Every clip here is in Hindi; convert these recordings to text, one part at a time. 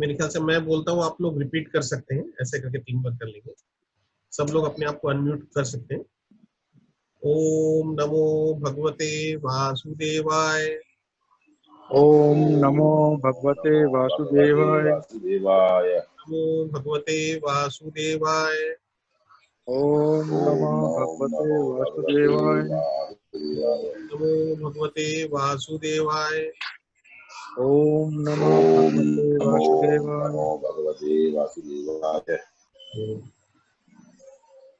मेरे ख्याल से मैं बोलता हूँ, आप लोग रिपीट कर सकते हैं, ऐसे करके 3 बार कर लेंगे। सब लोग अपने आप को अनम्यूट कर सकते हैं। ओम नमो भगवते वासुदेवाय। ओम नमो भगवते वासुदेवाय। नमो भगवते वासुदेवाय। ओम नमो भगवते वासुदेवाय। नमो भगवते वासुदेवाय। ओम नमो भगवते वासुदेवाय।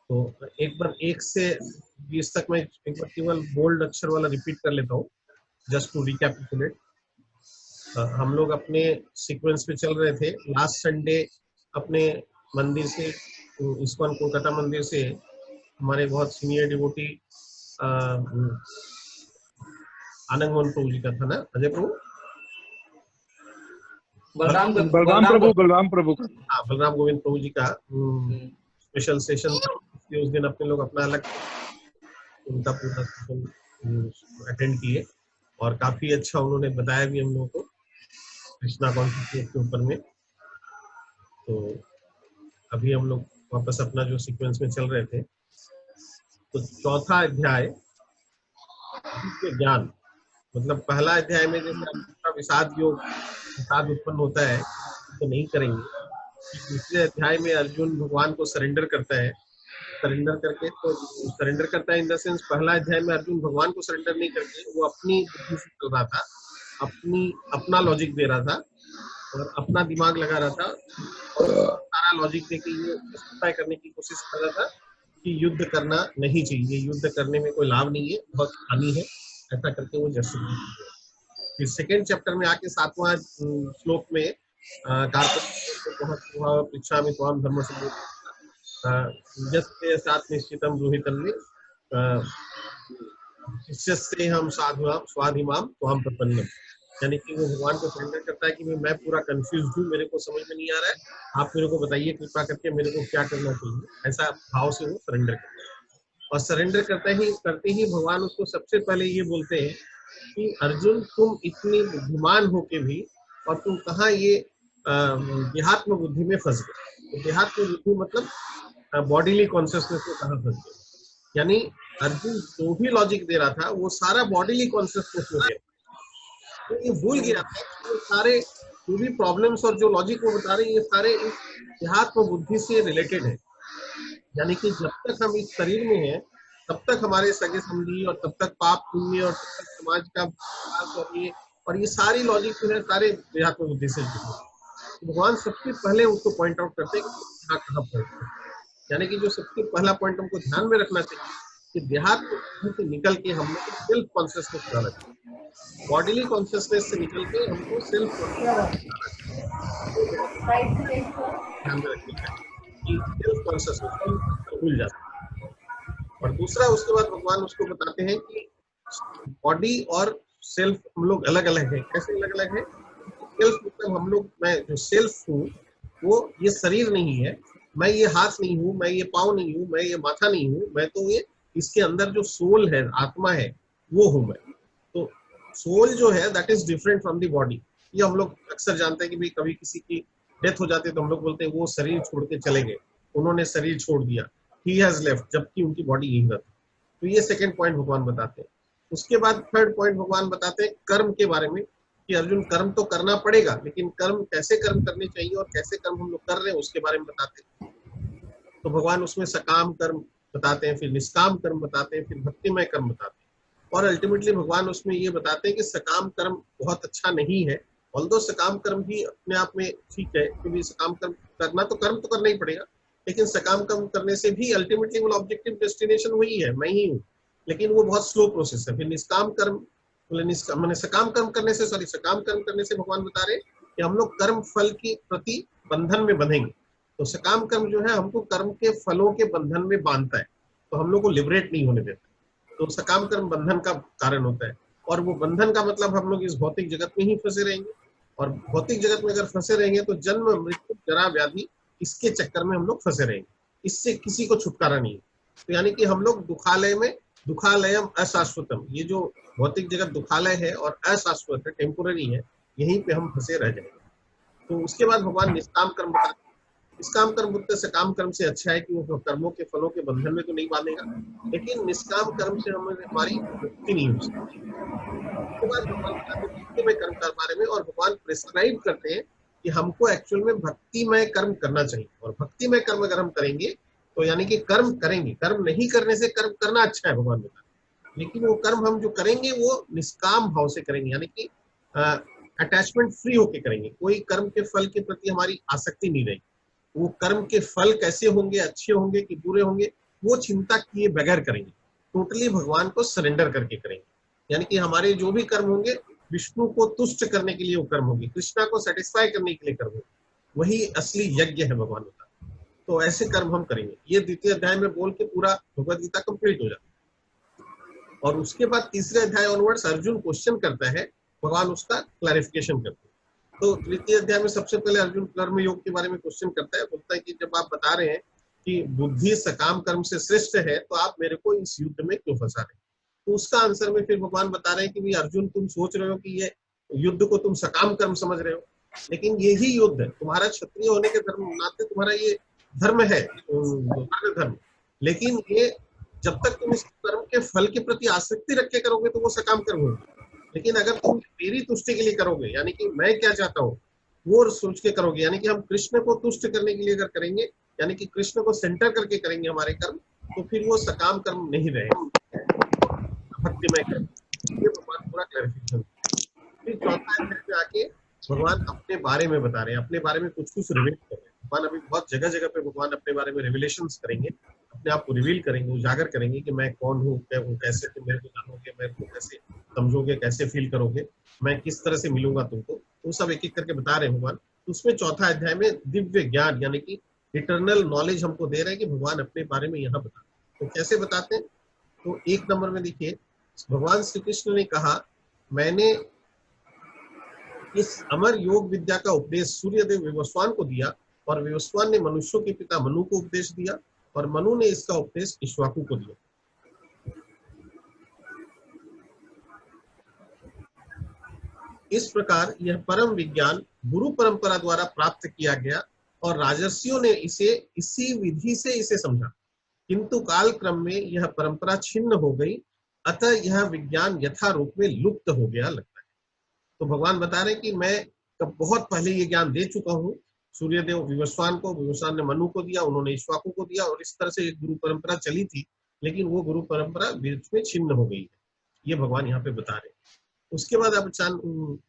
तो एक बार 1 से 20 तक मैं एक बार केवल बोल्ड अक्षर वाला रिपीट कर लेता हूँ, जस्ट टू रिकैपिटुलेट। हम लोग अपने सीक्वेंस पे चल रहे थे। लास्ट संडे अपने मंदिर से, इस्कॉन कोलकाता मंदिर से, हमारे बहुत सीनियर डिवोटी आनंद मोहन प्रभु जी का था ना, अजय प्रभु? बलराम प्रभु का। हाँ, बलराम गोविंद प्रभु जी का स्पेशल सेशन था। उस दिन अपने लोग अपना अलग उनका पूरा सेशन अटेंड किए, और काफी अच्छा उन्होंने बताया भी हम लोगों को कृष्णा कॉन्शियसनेस के ऊपर में। तो अभी हम लोग वापस अपना जो सीक्वेंस में चल रहे थे, तो चौथा अध्याय ज्ञान, मतलब पहला अध्याय में जैसे आपका विषाद योग, विषाद उत्पन्न होता है, तो नहीं करेंगे। दूसरे अध्याय में अर्जुन भगवान को सरेंडर करता है। सरेंडर करके, तो सरेंडर करता है इन द सेंस, पहला अध्याय में अर्जुन भगवान को सरेंडर नहीं करके वो अपनी बुद्धि से चल रहा था, अपना लॉजिक दे रहा था और अपना दिमाग लगा रहा था, और सारा लॉजिक दे के ये जस्टिफाई करने की कोशिश कर रहा था कि युद्ध करना नहीं चाहिए, युद्ध करने में कोई लाभ नहीं है, बहुत हानि है, ऐसा करके वो जस्टिफाई किया। फिर सेकेंड चैप्टर में आके 7वां श्लोक में परीक्षा में त्वाम धर्म निश्चितम रोहितम में शिष्यस्ते हम साधुआम स्वाधिमाम त्वाम प्रपन्नम, यानी कि वो भगवान को सरेंडर करता है कि मैं पूरा कंफ्यूज हूँ, मेरे को समझ में नहीं आ रहा है, आप मेरे को बताइए कृपा करके मेरे को क्या करना चाहिए, ऐसा भाव से वो सरेंडर करता है। और सरेंडर करते ही भगवान उसको सबसे पहले ये बोलते हैं कि अर्जुन, तुम इतनी बुद्धिमान होके भी, और तुम कहाँ ये देहात्म बुद्धि में फंस गए। तो देहात्म बुद्धि मतलब बॉडीली कॉन्शियसनेस में कहाँ फंस गए, यानी अर्जुन जो भी लॉजिक दे रहा था वो सारा बॉडीली कॉन्शियसनेस में दे रहा था। तो ये भूल गया था कि ये सारे जो भी प्रॉब्लम्स और जो लॉजिक वो बता रहे हैं, ये सारे इस देहात्म बुद्धि से रिलेटेड है। यानी कि जब तक हम इस शरीर में हैं, तब तक हमारे सगे संबंधी, और तब तक पाप पुण्य, और तब तक समाज का विकास, और ये सारी लॉजिक जो है सारे देहात्म बुद्धि से जुड़े। तो भगवान सबसे पहले उसको पॉइंट आउट करते हैं कि कहाँ पॉइंट करते हैं, यानी कि जो सबसे पहला पॉइंट हमको ध्यान में रखना चाहिए कि देहात्म बुद्धि से निकल के हम लोग सेल्फ कॉन्शियसनेस लाना चाहिए। बॉडीली कॉन्शियसनेस से निकल के हमको सेल्फ कॉन्शियसनेस लाना चाहिए। ध्यान में रखने का कि सेल्फ कॉन्शियसनेस हम भूल जाते हैं। और दूसरा, उसके बाद भगवान उसको बताते हैं कि बॉडी और सेल्फ हम लोग अलग अलग है। कैसे अलग अलग है? सेल्फ मतलब हम लोग, मैं जो सेल्फ हूँ वो ये शरीर नहीं है, मैं ये हाथ नहीं हूँ, मैं ये पाँव नहीं हूँ, मैं ये माथा नहीं हूँ, मैं तो ये इसके अंदर जो सोल है, आत्मा है, वो हूँ मैं। तो सोल जो है that is different from the body. ये हम लोग अक्सर जानते हैं कि भाई कभी किसी की डेथ हो जाती है तो हम लोग बोलते हैं वो शरीर छोड़ के चले गए, उन्होंने शरीर छोड़ दिया, ही हैज लेफ्ट, जबकि उनकी बॉडी यही रहती है। तो ये सेकंड पॉइंट भगवान बताते हैं। उसके बाद थर्ड पॉइंट भगवान बताते हैं कर्म के बारे में, कि अर्जुन कर्म तो करना पड़ेगा, लेकिन कर्म कैसे कर्म करने चाहिए और कैसे कर्म हम लोग कर रहे हैं उसके बारे में बताते हैं। तो भगवान उसमें सकाम कर्म बताते हैं, फिर निष्काम कर्म बताते हैं, फिर भक्तिमय कर्म बताते हैं, और अल्टीमेटली भगवान उसमें ये बताते हैं कि सकाम कर्म बहुत अच्छा नहीं है। ऑल्दो सकाम कर्म भी अपने आप में ठीक है, क्योंकि सकाम कर्म करना तो कर्म तो करना ही पड़ेगा, लेकिन सकाम कर्म करने से भी अल्टीमेटली वो ऑब्जेक्टिव डेस्टिनेशन वही है, मैं ही हूँ, लेकिन वो बहुत स्लो प्रोसेस है। फिर निष्काम कर्म, मैंने सकाम कर्म करने से, सकाम कर्म करने से भगवान बता रहे कि हम लोग कर्म फल के प्रति बंधन में बंधेंगे। तो सकाम कर्म जो है हमको कर्म के फलों के बंधन में बांधता है, तो हम लोग को लिबरेट नहीं होने देता। तो सकाम कर्म बंधन का कारण होता है, और वो बंधन का मतलब हम लोग इस भौतिक जगत में ही फंसे रहेंगे, और भौतिक जगत में अगर फंसे रहेंगे तो जन्म मृत्यु जरा व्याधि, इसके चक्कर में हम लोग फंसे रहेंगे, इससे किसी को छुटकारा नहीं है। तो यानी कि हम लोग दुखालय में, दुखालयम अशाश्वतम, ये जो भौतिक जगत दुखालय है और अशाश्वत है, टेम्पोररी है, यहीं पे हम फंसे रह जाएंगे। तो उसके बाद भगवान निष्काम कर्म बताते हैं। निष्काम कर्म बुद्ध से काम कर्म से अच्छा है कि वो कर्मों के फलों के बंधन में तो नहीं बांधेगा, लेकिन निष्काम कर्म से हमें हमारी मुक्ति नहीं हो सकती। उसके बाद भगवान बताते हैं भक्तिमय कर्म के बारे में, और भगवान प्रिस्क्राइब करते हैं कि हमको एक्चुअल में भक्तिमय कर्म करना चाहिए। और भक्तिमय कर्म अगर हम करेंगे तो यानी कि कर्म करेंगे, कर्म नहीं करने से कर्म करना अच्छा है भगवान बताते हैं, लेकिन वो कर्म हम जो करेंगे वो निष्काम भाव से करेंगे, यानी कि अटैचमेंट फ्री होके करेंगे। कोई कर्म के फल के प्रति हमारी आसक्ति नहीं रहेगी। वो कर्म के फल कैसे होंगे, अच्छे होंगे कि बुरे होंगे, वो चिंता किए बगैर करेंगे। टोटली भगवान को सरेंडर करके करेंगे, यानी कि हमारे जो भी कर्म होंगे विष्णु को तुष्ट करने के लिए वो कर्म होंगे, कृष्णा को सेटिस्फाई करने के लिए कर्म होंगे। वही असली यज्ञ है भगवान का। तो ऐसे कर्म हम करेंगे। ये द्वितीय अध्याय में बोल के पूरा भगवद गीता कंप्लीट हो जाता है। और उसके बाद तीसरे अध्याय ऑनवर्ड्स अर्जुन क्वेश्चन करता है, भगवान उसका क्लैरिफिकेशन करते हैं। तो तृतीय अध्याय में सबसे पहले अर्जुन कर्म योग के बारे में क्वेश्चन करता है, बोलता है कि जब आप बता रहे हैं कि बुद्धि सकाम कर्म से श्रेष्ठ है, तो आप मेरे को इस युद्ध में क्यों फंसा रहे हैं? तो उसका आंसर में फिर भगवान बता रहे हैं कि भी अर्जुन, तुम सोच रहे हो कि ये युद्ध को तुम सकाम कर्म समझ रहे हो, लेकिन यही युद्ध है तुम्हारा क्षत्रिय होने के धर्म नाते तुम्हारा ये धर्म है, धर्म। लेकिन ये जब तक तुम इस कर्म के फल के प्रति आसक्ति रख के करोगे तो वो सकाम कर्म होगा। लेकिन अगर तुम मेरी तुष्टि के लिए करोगे, यानी कि मैं क्या चाहता हूँ वो सोच के करोगे, यानी कि हम कृष्ण को तुष्ट करने के लिए अगर करेंगे, यानी कि कृष्ण को सेंटर करके करेंगे हमारे कर्म, तो फिर वो सकाम कर्म नहीं रहेगा, भक्तिमय कर्म। ये भगवान पूरा क्लैरिफिकेशन। फिर चौथा अध्याय में आके भगवान अपने बारे में बता रहे हैं, अपने बारे में कुछ कुछ रिवील कर रहे हैं। भगवान अभी बहुत जगह जगह पे भगवान अपने बारे में रिविलेशंस करेंगे, अपने आप को रिवील करेंगे, उजागर करेंगे कि मैं कौन हूँ, मैं हूँ, कैसे तुम मेरे को जानोगे, मेरे को कैसे समझोगे, कैसे फील करोगे, मैं किस तरह से मिलूंगा तुमको, वो सब एक एक करके बता रहे हैं भगवान। उसमें चौथा अध्याय में दिव्य ज्ञान यानी कि इटरनल नॉलेज हमको दे रहे हैं कि भगवान अपने बारे में यहाँ बता। तो कैसे बताते हैं? तो एक नंबर में देखिए, भगवान श्री कृष्ण ने कहा, मैंने इस अमर योग विद्या का उपदेश सूर्यदेव विवस्वान को दिया, और विवस्वान ने मनुष्यों के पिता मनु को उपदेश दिया, और मनु ने इसका उपदेश इक्ष्वाकु को दिया। इस प्रकार यह परम विज्ञान गुरु परंपरा द्वारा प्राप्त किया गया, और राजर्षियों ने इसे इसी विधि से इसे समझा, किंतु काल क्रम में यह परंपरा छिन्न हो गई, अतः यह विज्ञान यथा रूप में लुप्त हो गया लगता है। तो भगवान बता रहे हैं कि मैं बहुत पहले ये ज्ञान दे चुका हूँ सूर्यदेव विवस्वान को, विवस्वान ने मनु को दिया, उन्होंने इक्ष्वाकु को दिया, और इस तरह से एक गुरु परंपरा चली थी, लेकिन वो गुरु परंपरा बीच में छिन्न हो गई है। ये भगवान यहाँ पे बता रहे हैं। उसके बाद अब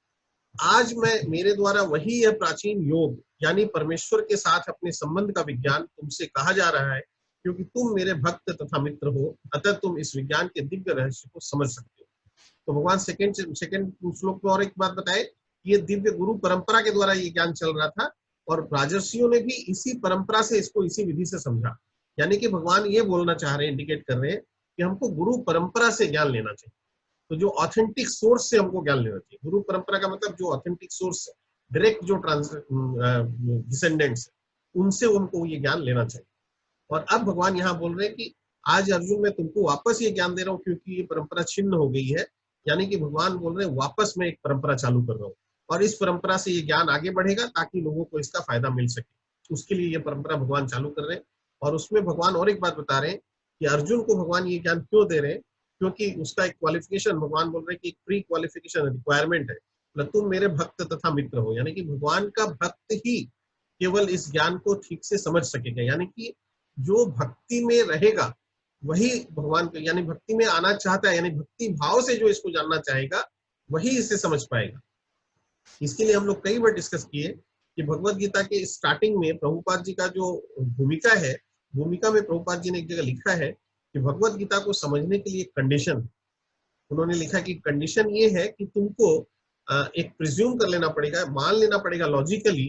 आज मैं मेरे द्वारा वही यह प्राचीन योग यानी परमेश्वर के साथ अपने संबंध का विज्ञान तुमसे कहा जा रहा है, क्योंकि तुम मेरे भक्त तथा मित्र हो, अतः तुम इस विज्ञान के दिव्य रहस्य को समझ सकते हो। तो भगवान सेकंड श्लोक में और एक बात बताए, ये दिव्य गुरु परंपरा के द्वारा ये ज्ञान चल रहा था, और राजर्षियों ने भी इसी परंपरा से इसको इसी विधि से समझा। यानी कि भगवान ये बोलना चाह रहे हैं, इंडिकेट कर रहे हैं कि हमको गुरु परंपरा से ज्ञान लेना चाहिए। तो जो ऑथेंटिक सोर्स से हमको ज्ञान लेना चाहिए, गुरु परंपरा का मतलब जो ऑथेंटिक सोर्स है, डायरेक्ट जो डिसेंडेंट्स उनसे हमको ये ज्ञान लेना चाहिए। और अब भगवान यहाँ बोल रहे हैं कि आज अर्जुन मैं तुमको वापस ये ज्ञान दे रहा हूँ, क्योंकि ये परंपरा छिन्न हो गई है। यानी कि भगवान बोल रहे हैं वापस मैं एक परंपरा चालू कर रहा हूँ, और इस परंपरा से ये ज्ञान आगे बढ़ेगा ताकि लोगों को इसका फायदा मिल सके। उसके लिए ये परंपरा भगवान चालू कर रहे हैं। और उसमें भगवान और एक बात बता रहे हैं कि अर्जुन को भगवान ये ज्ञान क्यों दे रहे हैं, क्योंकि उसका एक क्वालिफिकेशन भगवान बोल रहे हैं कि एक प्री क्वालिफिकेशन रिक्वायरमेंट है, मतलब तुम मेरे भक्त तथा मित्र हो। यानी कि भगवान का भक्त ही केवल इस ज्ञान को ठीक से समझ सकेगा। यानी कि जो भक्ति में रहेगा वही भगवान को, यानी भक्ति में आना चाहता है, यानी भक्ति भाव से जो इसको जानना चाहेगा वही इसे समझ पाएगा। इसके लिए हम लोग कई बार डिस्कस किए कि भगवत गीता के स्टार्टिंग में प्रभुपाद जी का जो भूमिका है, भूमिका में प्रभुपाद जी ने एक जगह लिखा है कि भगवत गीता को समझने के लिए कंडीशन, उन्होंने लिखा कि कंडीशन ये है कि तुमको एक प्रिज्यूम कर लेना पड़ेगा, मान लेना पड़ेगा लॉजिकली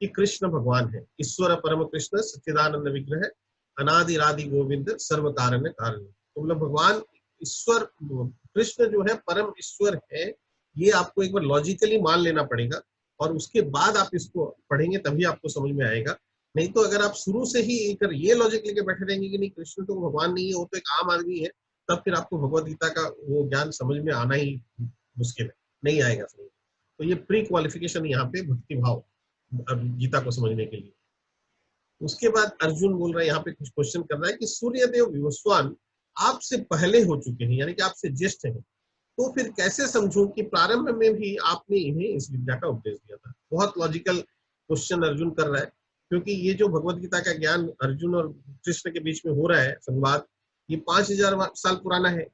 कि कृष्ण भगवान है, ईश्वर परम कृष्ण सच्चिदानंद विग्रह अनादिरादि गोविंद सर्व कारण कारण। तो मतलब भगवान ईश्वर कृष्ण जो है परम ईश्वर है, ये आपको एक बार लॉजिकली मान लेना पड़ेगा, और उसके बाद आप इसको पढ़ेंगे तभी आपको समझ में आएगा। नहीं तो अगर आप शुरू से ही एक ये लॉजिक लेके बैठे रहेंगे कि नहीं कृष्ण तो भगवान नहीं है, वो तो एक आम आदमी है, तब फिर आपको भगवत गीता का वो ज्ञान समझ में आना ही मुश्किल है, नहीं आएगा समझ। तो ये प्री क्वालिफिकेशन यहाँ पे भक्ति भाव, गीता को समझने के लिए। उसके बाद अर्जुन बोल रहा है, यहाँ पे कुछ क्वेश्चन कर रहा है कि सूर्यदेव विवस्वान आपसे पहले हो चुके हैं, यानी कि आपसे ज्येष्ठ हैं, तो फिर कैसे समझूं कि प्रारंभ में भी आपने इन्हें इस विद्या का उपदेश दिया था। बहुत लॉजिकल क्वेश्चन अर्जुन कर रहा है, क्योंकि ये जो भगवत गीता का ज्ञान अर्जुन और कृष्ण के बीच में हो रहा है संवाद, ये 5000 साल पुराना है।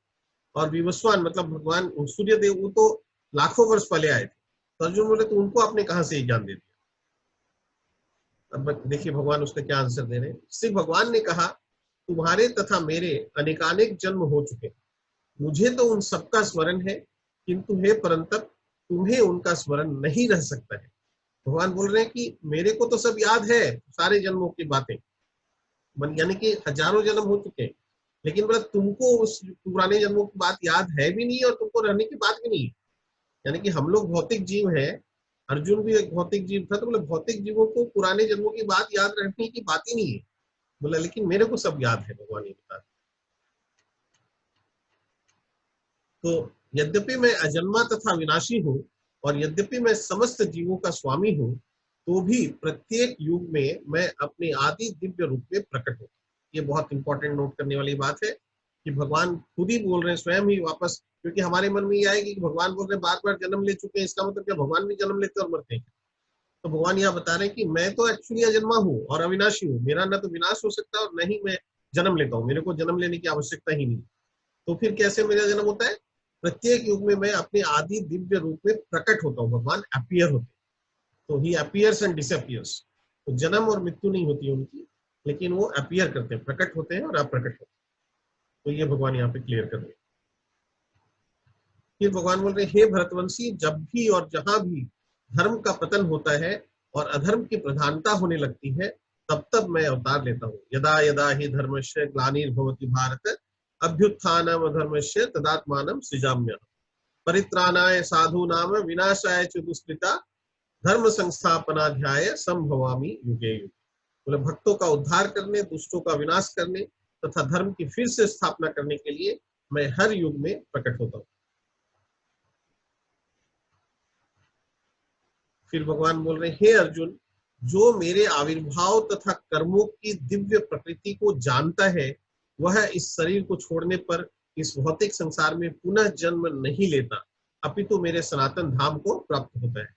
और विवस्वान मतलब भगवान सूर्यदेव, वो तो लाखों वर्ष पहले आए थे। तो अर्जुन बोले तो उनको आपने कहाँ से ज्ञान दे दिया। अब देखिए भगवान उसका क्या आंसर दे रहे हैं। श्री भगवान ने कहा, तुम्हारे तथा मेरे अनेकानेक जन्म हो चुके, मुझे तो उन सबका स्मरण है, किंतु हे परंतप तुम्हें उनका स्मरण नहीं रह सकता है। भगवान बोल रहे हैं कि मेरे को तो सब याद है, सारे जन्मों की बातें, यानी कि हजारों जन्म हो चुके हैं, लेकिन बोला तुमको उस पुराने जन्मों की बात याद है भी नहीं और तुमको रहने की बात भी नहीं है। यानी कि हम लोग भौतिक जीव हैं, अर्जुन भी एक भौतिक जीव था, तो बोले भौतिक जीवों को पुराने जन्मों की बात याद रखने की बात ही नहीं है। बोला लेकिन मेरे को सब याद है, भगवान ये बता। तो यद्यपि मैं अजन्मा तथा विनाशी हूँ और यद्यपि मैं समस्त जीवों का स्वामी हूँ, तो भी प्रत्येक युग में मैं अपने आदि दिव्य रूप में प्रकट हूँ। ये बहुत इंपॉर्टेंट नोट करने वाली बात है कि भगवान खुद ही बोल रहे हैं, स्वयं ही वापस, क्योंकि हमारे मन में ये आएगी कि भगवान बोल रहे हैं बार बार जन्म ले चुके हैं, इसका मतलब क्या भगवान भी जन्म लेते और मरते हैं। तो भगवान यहाँ बता रहे हैं कि मैं तो एक्चुअली अजन्मा हूँ और अविनाशी हूँ, मेरा न तो विनाश हो सकता है और न ही मैं जन्म लेता हूँ, मेरे को जन्म लेने की आवश्यकता ही नहीं। तो फिर कैसे मेरा जन्म होता है? प्रत्येक युग में मैं अपने आदि दिव्य रूप में प्रकट होता हूँ, भगवान अपीयर होते हैं। तो ही अपीयर्स एंड डिसअपीयर्स। तो जन्म और मृत्यु नहीं होती उनकी, लेकिन वो अपीयर करते हैं, प्रकट होते हैं और अप्रकट होते हैं। तो ये भगवान यहाँ पे क्लियर कर रहे हैं। फिर भगवान बोल रहे हैं, हे भरतवंशी, जब भी और जहां भी धर्म का पतन होता है और अधर्म की प्रधानता होने लगती है, तब तब मैं अवतार लेता हूँ। यदा यदा ही धर्मस्य ग्लानिर्भवति भारत, अभ्युत्थानम अधर्मस्य तदात्मानं सृजाम्यहम्। परित्राणाय साधूनाम विनाशाय च दुष्कृता, धर्म संस्थापनाध्याय संभवामि युगे युगे। बोले भक्तों का उद्धार करने, दुष्टों का विनाश करने तथा धर्म की फिर से स्थापना करने के लिए मैं हर युग में प्रकट होता हूँ। फिर भगवान बोल रहे हैं, हे अर्जुन, जो मेरे आविर्भाव तथा कर्मों की दिव्य प्रकृति को जानता है, वह इस शरीर को छोड़ने पर इस भौतिक संसार में पुनः जन्म नहीं लेता, अपितु मेरे सनातन धाम को प्राप्त होता है।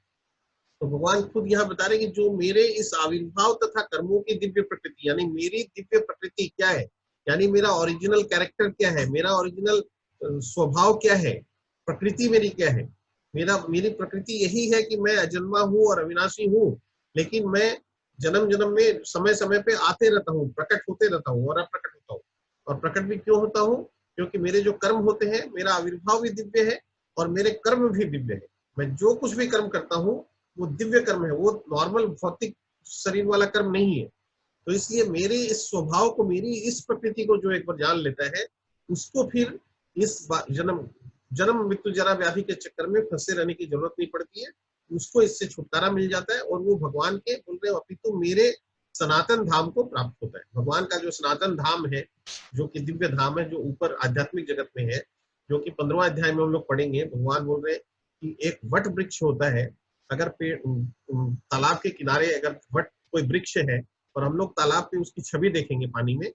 तो भगवान खुद यहाँ बता रहे हैं कि जो मेरे इस आविर्भाव तथा कर्मों की दिव्य प्रकृति, यानी मेरी दिव्य प्रकृति क्या है, यानी मेरा ओरिजिनल कैरेक्टर क्या है, मेरा ओरिजिनल स्वभाव क्या है, प्रकृति मेरी क्या है। मेरी प्रकृति यही है कि मैं अजन्मा हूँ और अविनाशी हूँ, लेकिन मैं जन्म जन्म में समय समय पे आते रहता हूँ, प्रकट होते रहता हूँ और अप्रकट होता हूँ। और प्रकट भी क्यों होता हूँ? क्योंकि मेरे जो कर्म होते हैं, मेरा आविर्भाव भी दिव्य है और मेरे कर्म भी दिव्य है। मैं जो कुछ भी कर्म करता हूँ वो दिव्य कर्म है, वो नॉर्मल भौतिक शरीर वाला कर्म नहीं है। तो इसलिए मेरे इस स्वभाव को, मेरी इस प्रकृति को जो एक बार जान लेता है, उसको फिर इस जन्म मृत्यु जरा व्याधि के चक्कर में फंसे रहने की जरूरत नहीं पड़ती है। उसको इससे छुटकारा मिल जाता है और वो भगवान के बोल रहे अपितु मेरे सनातन धाम को प्राप्त होता है। भगवान का जो सनातन धाम है, जो कि दिव्य धाम है, जो ऊपर आध्यात्मिक जगत में है, जो कि 15वां अध्याय में हम लोग पढ़ेंगे। भगवान बोल रहे हैं कि एक वट वृक्ष होता है, अगर पेड़ तालाब के किनारे अगर वट कोई वृक्ष है और हम लोग तालाब पे उसकी छवि देखेंगे पानी में,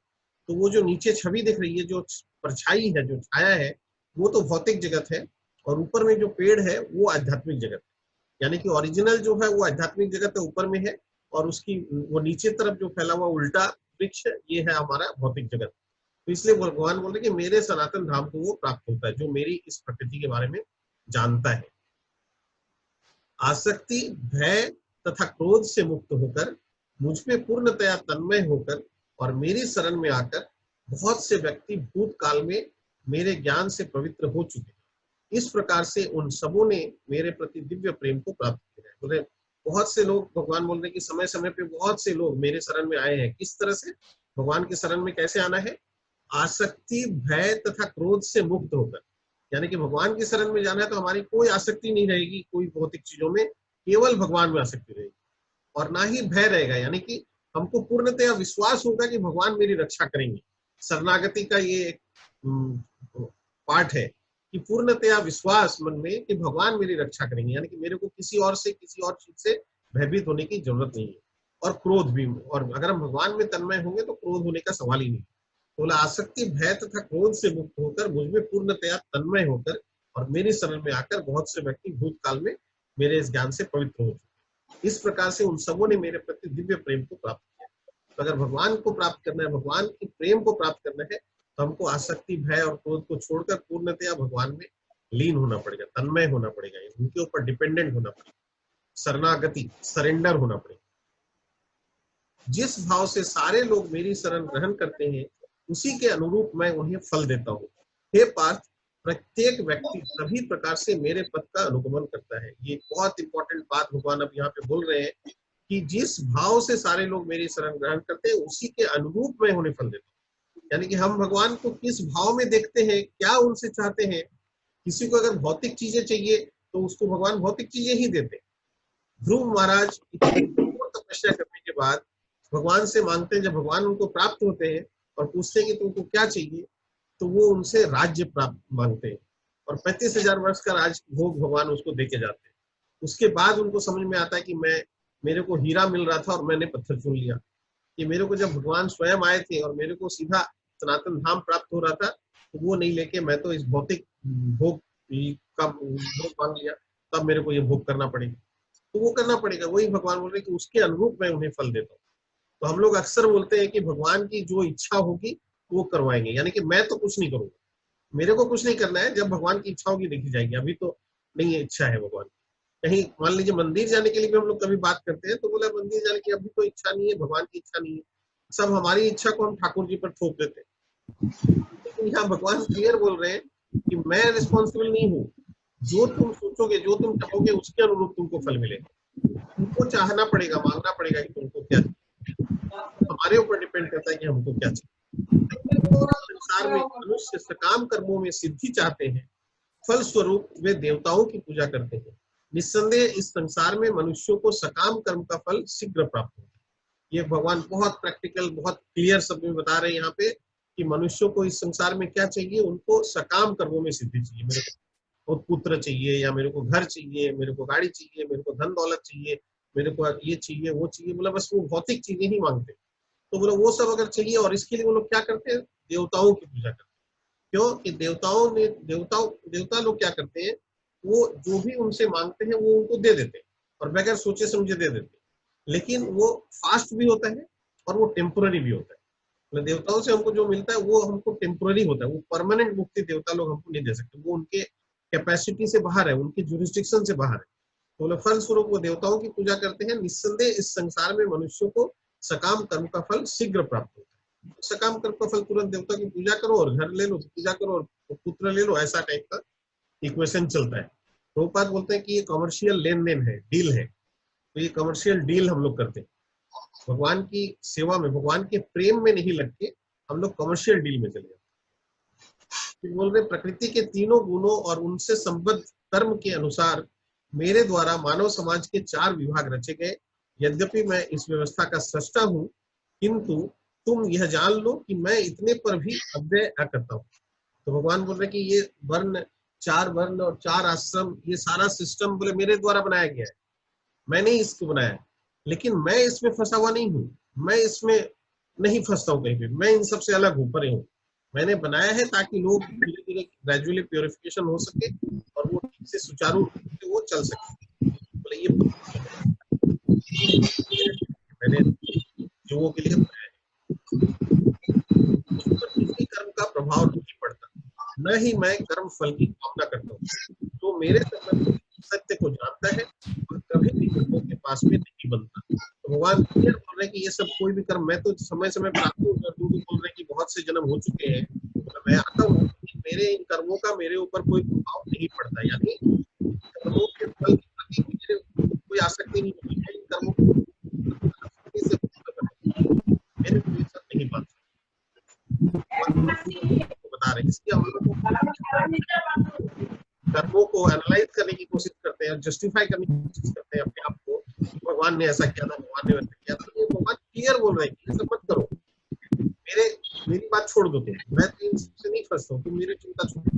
तो वो जो नीचे छवि दिख रही है, जो परछाई है, जो छाया है, वो तो भौतिक जगत है और ऊपर में जो पेड़ है वो आध्यात्मिक जगत है। यानी कि ओरिजिनल जो है वो आध्यात्मिक जगत है ऊपर में है, और उसकी वो नीचे तरफ जो फैला हुआ उल्टा वृक्ष, ये है हमारा भौतिक जगत। तो इसलिए भगवान बोल रहे कि मेरे सनातन धाम को वो प्राप्त होता है जो मेरी इस प्रकृति के बारे में जानता है। आसक्ति, भय तथा क्रोध से मुक्त होकर, मुझ में पूर्णतया तन्मय होकर और मेरी शरण में आकर बहुत से व्यक्ति भूतकाल में मेरे ज्ञान से पवित्र हो चुके हैं। इस प्रकार से उन सबों ने मेरे प्रति दिव्य प्रेम को प्राप्त किया है। बोले बहुत से लोग, भगवान बोल रहे कि समय समय पे बहुत से लोग मेरे शरण में आए हैं। किस तरह से भगवान के शरण में कैसे आना है? आसक्ति, भय तथा क्रोध से मुक्त होकर, यानी कि भगवान की शरण में जाना है तो हमारी कोई आसक्ति नहीं रहेगी कोई भौतिक चीजों में, केवल भगवान में आसक्ति रहेगी। और ना ही भय रहेगा, यानी कि हमको पूर्णतया विश्वास होगा कि भगवान मेरी रक्षा करेंगे। शरणागति का ये एक पार्ट है कि पूर्णतया विश्वास मन में कि भगवान मेरी रक्षा करेंगे, यानी कि मेरे को किसी और से, किसी और चीज से भयभीत होने की जरूरत नहीं है। और क्रोध भी, और अगर हम भगवान में तन्मय होंगे तो क्रोध होने का सवाल ही नहीं। तो बोला आसक्ति, भय तथा क्रोध से मुक्त होकर मुझ में पूर्णतया तन्मय होकर और मेरी शरण में आकर बहुत से व्यक्ति भूतकाल में मेरे इस ज्ञान से पवित्र हो चुके। इस प्रकार से उन सबों ने मेरे प्रति दिव्य प्रेम को प्राप्त किया। तो अगर भगवान को प्राप्त करना है, भगवान के प्रेम को प्राप्त करना है, तो हमको आसक्ति, भय और क्रोध को छोड़कर पूर्णतया भगवान में लीन होना पड़ेगा, तन्मय होना पड़ेगा, उनके ऊपर डिपेंडेंट होना पड़ेगा, शरणागति, सरेंडर होना पड़ेगा। जिस भाव से सारे लोग मेरी शरण ग्रहण करते हैं उसी के अनुरूप मैं उन्हें फल देता हूँ। हे पार्थ, प्रत्येक व्यक्ति सभी प्रकार से मेरे पद का अनुगमन करता है। ये बहुत इंपॉर्टेंट बात भगवान अब यहाँ पे बोल रहे हैं कि जिस भाव से सारे लोग मेरी शरण ग्रहण करते हैं उसी के अनुरूप मैं उन्हें फल देता हूँ। यानी कि हम भगवान को किस भाव में देखते हैं, क्या उनसे चाहते हैं। किसी को अगर भौतिक चीजें चाहिए तो उसको भगवान भौतिक चीजें ही देते हैं। ध्रुव महाराज तपस्या करने के बाद भगवान से मांगते हैं, जब भगवान उनको प्राप्त होते हैं और पूछते हैं कि तुमको क्या चाहिए, तो वो उनसे राज्य प्राप्त मांगते हैं और 35,000 वर्ष का राज भोग भगवान उसको देके जाते हैं। उसके बाद उनको समझ में आता है कि मेरे को हीरा मिल रहा था और मैंने पत्थर चुन लिया। कि मेरे को जब भगवान स्वयं आए थे और मेरे को सीधा सनातन धाम प्राप्त हो रहा था, तो वो नहीं लेके मैं तो इस भौतिक भोग का भोग मांग लिया, तब मेरे को ये भोग करना पड़ेगा। तो वो करना पड़ेगा। वही भगवान बोल रहे कि उसके अनुरूप मैं उन्हें फल देता हूँ। तो हम लोग अक्सर बोलते हैं कि भगवान की जो इच्छा होगी वो करवाएंगे, यानी कि मैं तो कुछ नहीं करूंगा, मेरे को कुछ नहीं करना है, जब भगवान की इच्छा होगी देखी जाएगी। अभी तो नहीं है इच्छा है भगवान। कहीं मान लीजिए मंदिर जाने के लिए भी हम लोग कभी बात करते हैं तो बोला मंदिर जाने की अभी तो इच्छा नहीं है, भगवान की इच्छा नहीं है। सब हमारी इच्छा को हम ठाकुर जी पर थोप देते हैं। लेकिन यहाँ भगवान क्लियर बोल रहे हैं कि मैं रिस्पॉन्सिबल नहीं हूँ। जो तुम सोचोगे, जो तुम चाहोगे उसके अनुरूप तुमको फल मिलेगा। तुमको चाहना पड़ेगा, मांगना पड़ेगा कि तुमको क्या चाहिए। हमारे ऊपर डिपेंड करता है कि हमको क्या चाहिए। संसार में मनुष्य सकाम कर्मों में सिद्धि चाहते हैं, फल स्वरूप वे देवताओं की पूजा करते हैं। निस्संदेह इस संसार में मनुष्यों को सकाम कर्म का फल शीघ्र प्राप्त होता है। ये भगवान बहुत प्रैक्टिकल, बहुत क्लियर शब्द में बता रहे हैं यहाँ पे कि मनुष्यों को इस संसार में क्या चाहिए, उनको सकाम कर्मों में सिद्धि चाहिए। मेरे को पुत्र चाहिए, या मेरे को घर चाहिए, मेरे को गाड़ी चाहिए, मेरे को धन दौलत चाहिए, मेरे को ये चाहिए वो चाहिए, बोला बस वो भौतिक चीजें ही मांगते। तो बोला वो सब अगर चाहिए, और इसके लिए वो लोग क्या करते हैं, देवताओं की पूजा करते हैं। क्यों कि देवता लोग क्या करते हैं, वो जो भी उनसे मांगते हैं वो उनको दे देते हैं और बगैर सोचे समझे दे देते हैं। लेकिन वो फास्ट भी होता है और वो टेम्पोररी भी होता है। मतलब देवताओं से हमको जो मिलता है वो हमको टेम्पोररी होता है, वो परमानेंट मुक्ति देवता लोग हमको नहीं दे सकते। वो उनके कैपेसिटी से बाहर है, उनकी जुरिस्डिक्शन से बाहर है। तो फल स्वरूप वो देवताओं की पूजा करते हैं। निस्संदेह इस संसार में मनुष्यों को सकाम कर्म का फल शीघ्र प्राप्त होता है। सकाम कर्म का फल तुरंत, देवता की पूजा करो और घर ले लो, पूजा करो और पुत्र ले लो, ऐसा टाइप का इक्वेशन चलता है। प्रभुपाद बोलते हैं कि ये कमर्शियल लेन देन है, डील है। तो ये कमर्शियल डील हम लोग करते हैं भगवान की सेवा में, भगवान के प्रेम में नहीं लग के हम लोग कमर्शियल डील में चले जाते हैं। बोल रहे प्रकृति के तीनों गुणों और उनसे संबद्ध कर्म के अनुसार मेरे द्वारा मानव समाज के 4 विभाग रचे गए। यद्यपि मैं इस व्यवस्था का सृष्टा हूँ, किंतु तुम यह जान लो कि मैं इतने पर भी अव्यय करता हूँ। तो भगवान बोल रहे कि ये वर्ण, 4 वर्ण और 4 आश्रम, ये सारा सिस्टम बोले मेरे द्वारा बनाया गया है, मैंने इसको बनाया है। लेकिन मैं इसमें फंसा हुआ नहीं हूँ, मैं इसमें नहीं फंसता हूँ कहीं भी, मैं इन सबसे अलग हूँ, परे हूँ। मैंने बनाया है ताकि लोग धीरे धीरे ग्रेजुअली प्योरिफिकेशन हो सके और वो ठीक से सुचारू रूप से वो चल सके। बोले ये मैंने लोगों के लिए बनाया है, उस पर किसी कर्म का प्रभाव नहीं पड़ता, न ही मैं कर्म फल की कामना करता हूँ। तो मेरे संबंध सत्य को जानता है और कभी भी कर्मों के पास में नहीं बनता। तो भगवान क्लियर बोल रहे हैं कि ये सब कोई भी कर्म, मैं तो समय समय पर आता हूँ, बोल रहे हैं कि बहुत से जन्म हो चुके हैं, तो मैं आता हूँ, मेरे इन कर्मों का मेरे ऊपर कोई प्रभाव नहीं पड़ता। यानी कर्मों के फल के प्रति मुझे कोई आसक्ति नहीं होती है। इन कर्मों को मेरे को ये सब नहीं बात बता रहे। इसलिए हम लोग कर्मों को एनालाइज करने की कोशिश करते हैं और जस्टिफाई करने की कोशिश करते हैं अपने आप को, भगवान ने ऐसा किया था, भगवान ने वैसा किया था। तो ये भगवान क्लियर बोल रहे हैं कि ये सब मत करो, मेरी बात छोड़ दो तुम, मैं तो इन सबसे नहीं फंसता हूँ, तुम मेरी चिंता छोड़ो।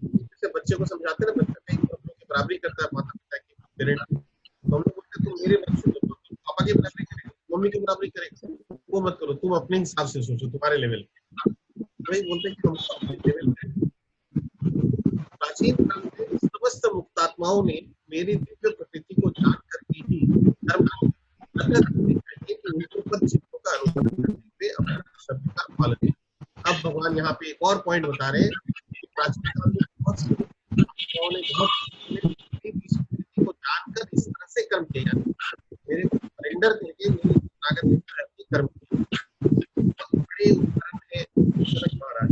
जैसे बच्चे को समझाते ना, बच्चा कहीं हम लोग की बराबरी करता है माता पिता की, पेरेंट, तो हम लोग बोलते तुम मेरे बच्चों मम्मी के बराबरी करेगा, वो मत करो, तुम अपने हिसाब से सोचो, तुम्हारे लेवल पे। वही बोलते हैं कि हम अपने लेवल पे। प्राचीन काल में समस्त मुक्तात्माओं ने मेरी दिव्य प्रकृति को जानकर के ही धर्म चाहिए कि उनके पद चित्रों का अनुसरण करते हुए अपने शब्द का पालन करें। अब भगवान यहाँ पे एक और पॉइंट बता रहे हैं कि प्राचीन काल में बहुत से मुक्तात्माओं ने प्रकृति को जानकर इस तरह से कर्म किया, मेरे को सरेंडर करके मेरी शरणागति कर्म किया। बड़े उदाहरण है जनक महाराज।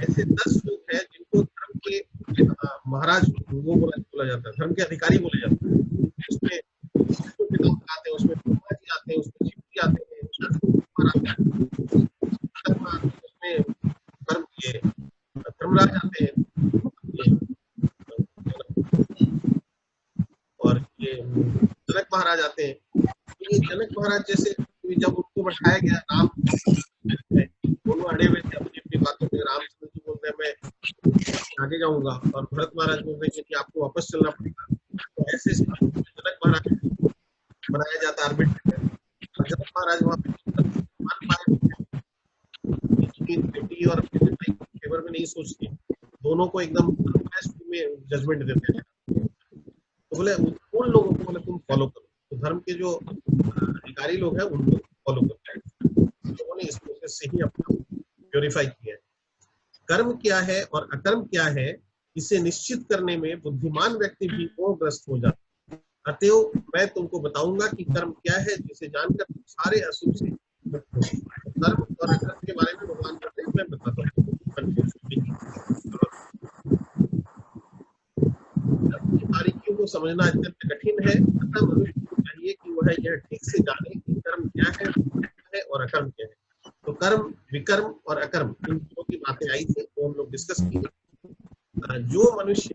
ऐसे 10 लोग हैं जिनको धर्म के महाराज वो बोला जाता है, धर्म के अधिकारी बोले जाते हैं। उसमें पितामह आते हैं, उसमें ब्रह्मा जी आते हैं, उसमें शिव जी आते हैं, उसमें कर्म किए धर्मराज आते हैं, और ये जनक महाराज आते हैं। ये जनक महाराज जैसे जब उनको बैठाया गया, राम दोनों अड़े हुए थे अपनी अपनी बातों में। रामचंद्र जी बोलते हैं मैं आगे जाऊंगा, और भरत महाराज बोलते हैं कि आपको वापस चलना पड़ेगा। तो ऐसे जनक महाराज बनाया जाता आर्बिट्रेटर। जनक महाराज वहाँ पे मान पाए, बेटी और अपने भाई के फेवर में नहीं सोचते, दोनों को एकदम में जजमेंट देते हैं। तो बोले उन लोगों को बोले तुम फॉलो करो, तो धर्म के जो अधिकारी लोग हैं उनको फॉलो करते हैं। लोगों ने इस प्रोसेस से ही अपना प्योरीफाई किया है। कर्म क्या है और अकर्म क्या है, इसे निश्चित करने में बुद्धिमान व्यक्ति भी मोहग्रस्त हो जाता है। अतएव मैं तुमको बताऊंगा कि कर्म क्या है, जिसे जानकर तुम सारे अशुभ से कर्म और अकर्म के बारे में भगवान कहते हैं मैं बताता हूँ। बारीकियों को समझना अत्यंत कठिन है, अतः मनुष्य को चाहिए कि वह यह ठीक से जाने कि कर्म क्या है और अकर्म क्या है। तो कर्म, विकर्म और अकर्म, इन दोनों की बातें आई थी, तो हम लोग डिस्कस किए। जो मनुष्य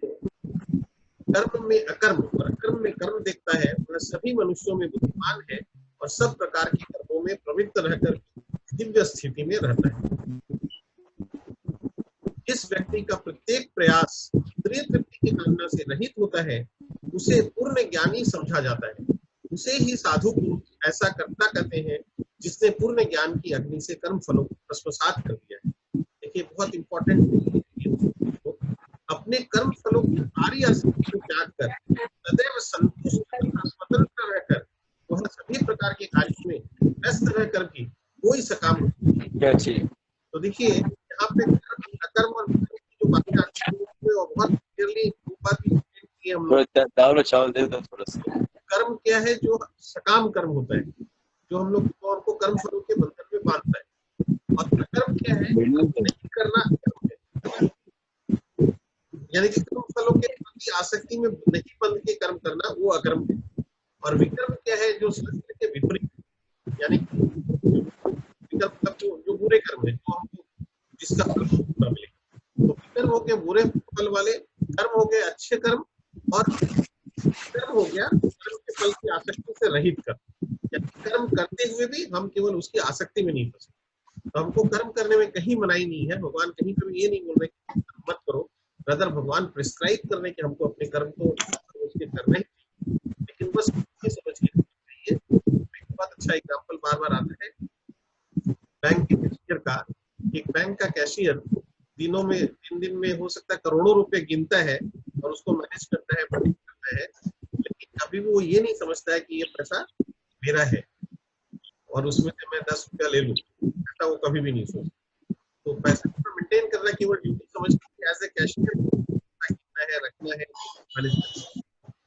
कर्म में अकर्म और अकर्म में कर्म देखता है, वह सभी मनुष्यों में बुद्धिमान है और सब प्रकार के कर्मों में प्रवृत्त रहकर दिव्य स्थिति में रहता है। जिस व्यक्ति का प्रत्येक प्रयास इंद्रिय तृप्ति की कामना से रहित होता है, उसे पूर्ण ज्ञानी समझा जाता है। उसे ही साधु पुरुष ऐसा कर्ता कहते हैं जिसने पूर्ण ज्ञान की अग्नि से कर्म फलों को भस्मसात कर दिया है। देखिए बहुत इंपॉर्टेंट, अपने कर्म फलों की सारी आसक्ति को त्याग कर सदैव संतुष्ट तथा स्वतंत्र रहकर वह सभी प्रकार के कार्यों में व्यस्त रहकर भी कोई सकाम नहीं। तो देखिए यहाँ पे कर्म और विकर्म की जो बातें आती हैं वो बहुत क्लियरली बात की हम लोग। कर्म क्या है, जो सकाम कर्म होता है, जो हम लोग को कर्म फलों के बंधन में बांधता है, और अकर्म क्या है, नहीं करना कर्म है। यानी कि कर्म फलों के प्रति आसक्ति में नहीं बंध के कर्म करना, वो अकर्म है। और विकर्म क्या है, जो शास्त्र के विपरीत, यानी विकर्म मतलब जो बुरे कर्म है, जो हमको जिसका फल बुरा मिलेगा। तो विकर्म हो गए बुरे फल वाले, कर्म हो गए अच्छे कर्म, और कर्म हो गया कर्म के फल की आसक्ति से रहित कर्म। कर्म करते हुए भी हम केवल उसकी आसक्ति में नहीं फंसे। तो हमको कर्म करने में कहीं मनाही नहीं है, भगवान कहीं पर ये नहीं बोल रहे कि मत करो, अदर भगवान प्रिस्क्राइब कर रहे कि हमको अपने कर्म को उसके करना ही, लेकिन बस ये समझ के चाहिए। एक बहुत अच्छा एग्जाम्पल बार बार आता है बैंक के कैशियर का। एक बैंक का कैशियर दिन दिन में हो सकता है करोड़ों रुपए गिनता है और उसको मैनेज करता है, मैनेज करता है, लेकिन कभी वो ये नहीं समझता है कि ये पैसा मेरा है और उसमें से मैं 10 रुपया ले लूं, ऐसा वो कभी भी नहीं सोचता। तो पैसा को मेंटेन करना केवल ड्यूटी समझ के एज ए कैशियर है, रखना है, मैनेज करना,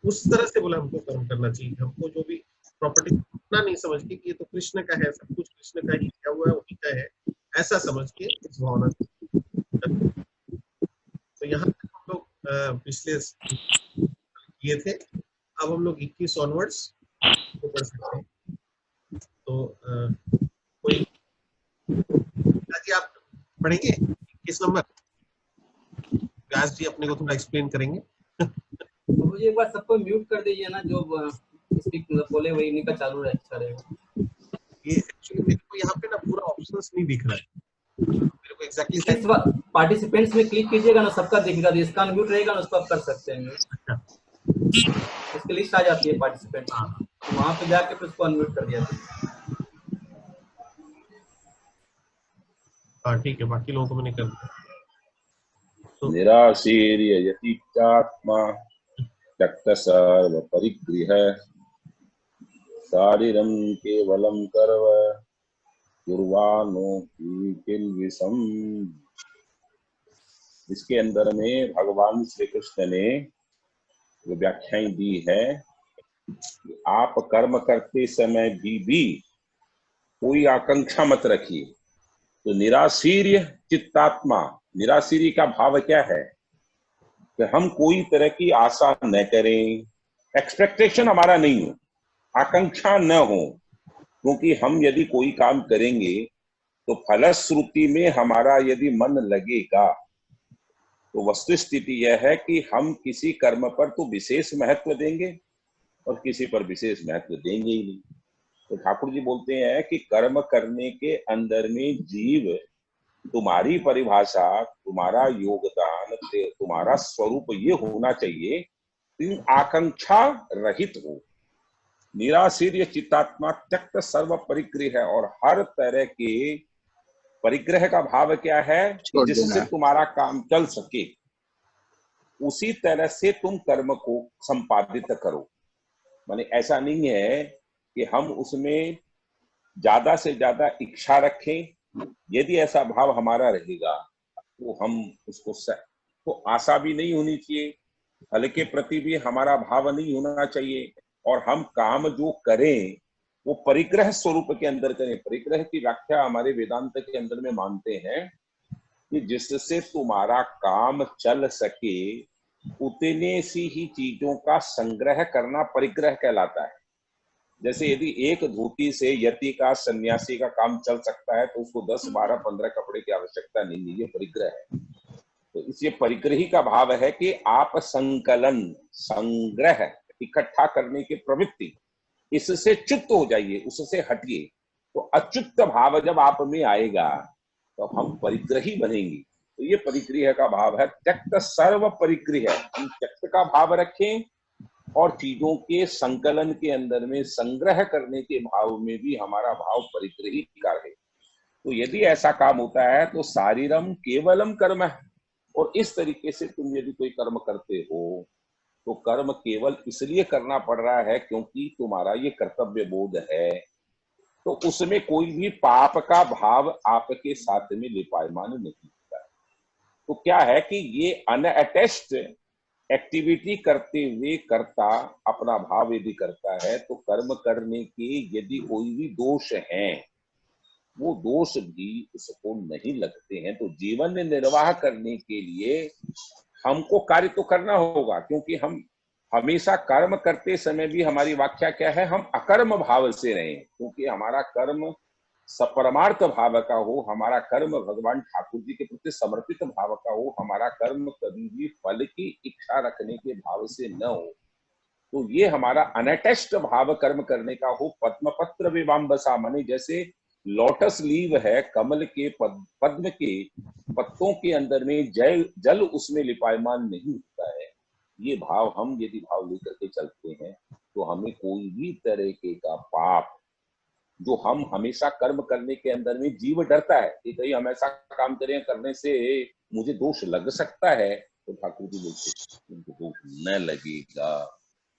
उस तरह से बोला हमको कर्म करना चाहिए। हमको जो भी प्रॉपर्टी उतना नहीं समझ के कि ये तो कृष्ण का है, सब कुछ कृष्ण का ही किया हुआ है, उन्हीं का है, ऐसा समझ के इस भावना से। तो यहाँ तक हम लोग पिछले किए थे। अब हम लोग 21 ऑनवर्ड्स को पढ़ सकते हैं। तो कोई जी आप पढ़ेंगे 21 नंबर? व्यास जी अपने को थोड़ा एक्सप्लेन करेंगे। मुझे एक बार सबको म्यूट कर दीजिए ना, जो स्पीक बोले वही इनका चालू रहे, अच्छा रहेगा। ये एक्चुअली मेरे को यहाँ पे ना पूरा ऑप्शंस नहीं दिख रहा है मेरे को एग्जैक्टली। इस बार पार्टिसिपेंट्स में क्लिक कीजिएगा ना, सबका दिखेगा, इसका अनम्यूट रहेगा ना, उसको आप कर सकते हैं। उसकी लिस्ट आ जाती है पार्टिसिपेंट्स, वहां पे जाके फिर उसको अनम्यूट कर दिया। हाँ ठीक है, बाकी लोगों को मैंने कर दिया। तो निराशीर्य यतीत्यात्मा त्यक्त सर्व परिगृह शारीरम केवलम कर्म कुर्वाणो किल्बिषम्। इसके अंदर में भगवान श्री कृष्ण ने जो व्याख्याएं दी है कि आप कर्म करते समय भी कोई आकांक्षा मत रखिए। तो निराशीर्य चित्तात्मा, निराशीर्य का भाव क्या है कि हम कोई तरह की आशा न करें, एक्सपेक्टेशन हमारा नहीं हो, आकांक्षा न हो, क्योंकि हम यदि कोई काम करेंगे तो फलश्रुति में हमारा यदि मन लगेगा तो वस्तु स्थिति यह है कि हम किसी कर्म पर तो विशेष महत्व देंगे और किसी पर विशेष महत्व देंगे ही नहीं। तो ठाकुर जी बोलते हैं कि कर्म करने के अंदर में जीव, तुम्हारी परिभाषा, तुम्हारा योगदान, तुम्हारा स्वरूप ये होना चाहिए कि आकांक्षा रहित हो। निराशीर्य चित्तात्मा त्यक्त सर्व परिग्रह है। और हर तरह के परिग्रह का भाव क्या है कि जिससे तुम्हारा काम चल सके उसी तरह से तुम कर्म को संपादित करो। माने ऐसा नहीं है कि हम उसमें ज्यादा से ज्यादा इच्छा रखें। यदि ऐसा भाव हमारा रहेगा तो हम उसको तो आशा भी नहीं होनी चाहिए, फल के प्रति भी हमारा भाव नहीं होना चाहिए, और हम काम जो करें वो परिग्रह स्वरूप के अंदर करें। परिग्रह की व्याख्या हमारे वेदांत के अंदर में मानते हैं कि जिससे तुम्हारा काम चल सके उतने सी ही चीजों का संग्रह करना परिग्रह कहलाता है। जैसे यदि एक धोती से यति का, सन्यासी का काम चल सकता है तो उसको 10, 12, 15 कपड़े की आवश्यकता नहीं है, ये परिग्रह है। तो इसलिए परिग्रही का भाव है कि आप संकलन, संग्रह, इकट्ठा करने की प्रवृत्ति, इससे च्युत हो जाइए, उससे हटिए। तो अच्युत भाव जब आप में आएगा तो हम परिग्रही बनेंगे। तो ये परिग्रह का भाव है। त्यक्त सर्व परिग्रह, हम त्यक्त का भाव रखें और चीजों के संकलन के अंदर में संग्रह करने के भाव में भी हमारा भाव परिग्रही का है। तो यदि ऐसा काम होता है तो शारीरम केवलम कर्म है। और इस तरीके से तुम यदि कोई कर्म करते हो तो कर्म केवल इसलिए करना पड़ रहा है क्योंकि तुम्हारा ये कर्तव्य बोध है, तो उसमें कोई भी पाप का भाव आपके साथ में लिपायमान नहीं होता है। तो क्या है कि ये अनअटैच्ड एक्टिविटी करते हुए कर्ता अपना भाव यदि करता है तो कर्म करने के यदि कोई भी दोष हैं वो दोष भी उसको नहीं लगते हैं। तो जीवन निर्वाह करने के लिए हमको कार्य तो करना होगा, क्योंकि हम हमेशा कर्म करते समय भी हमारी व्याख्या क्या है, हम अकर्म भाव से रहें। क्योंकि हमारा कर्म सपरमार्थ भाव का हो, हमारा कर्म भगवान ठाकुर जी के प्रति समर्पित भाव का हो, हमारा कर्म कभी भी फल की इच्छा रखने के भाव से न हो। तो ये हमारा अनअटैच्ड भाव कर्म करने का हो। पद्मपत्र विवाम्बसा, माने जैसे लोटस लीव है, कमल के पद्म के पत्तों के अंदर में जल उसमें लिपायमान नहीं होता है। ये भाव हम यदि भाव लेकर के चलते हैं तो हमें कोई भी तरह के का पाप, जो हम हमेशा कर्म करने के अंदर में जीव डरता है कि कहीं हम ऐसा काम करें करने से मुझे दोष लग सकता है, तो ठाकुर जी बोलते दोष न लगेगा।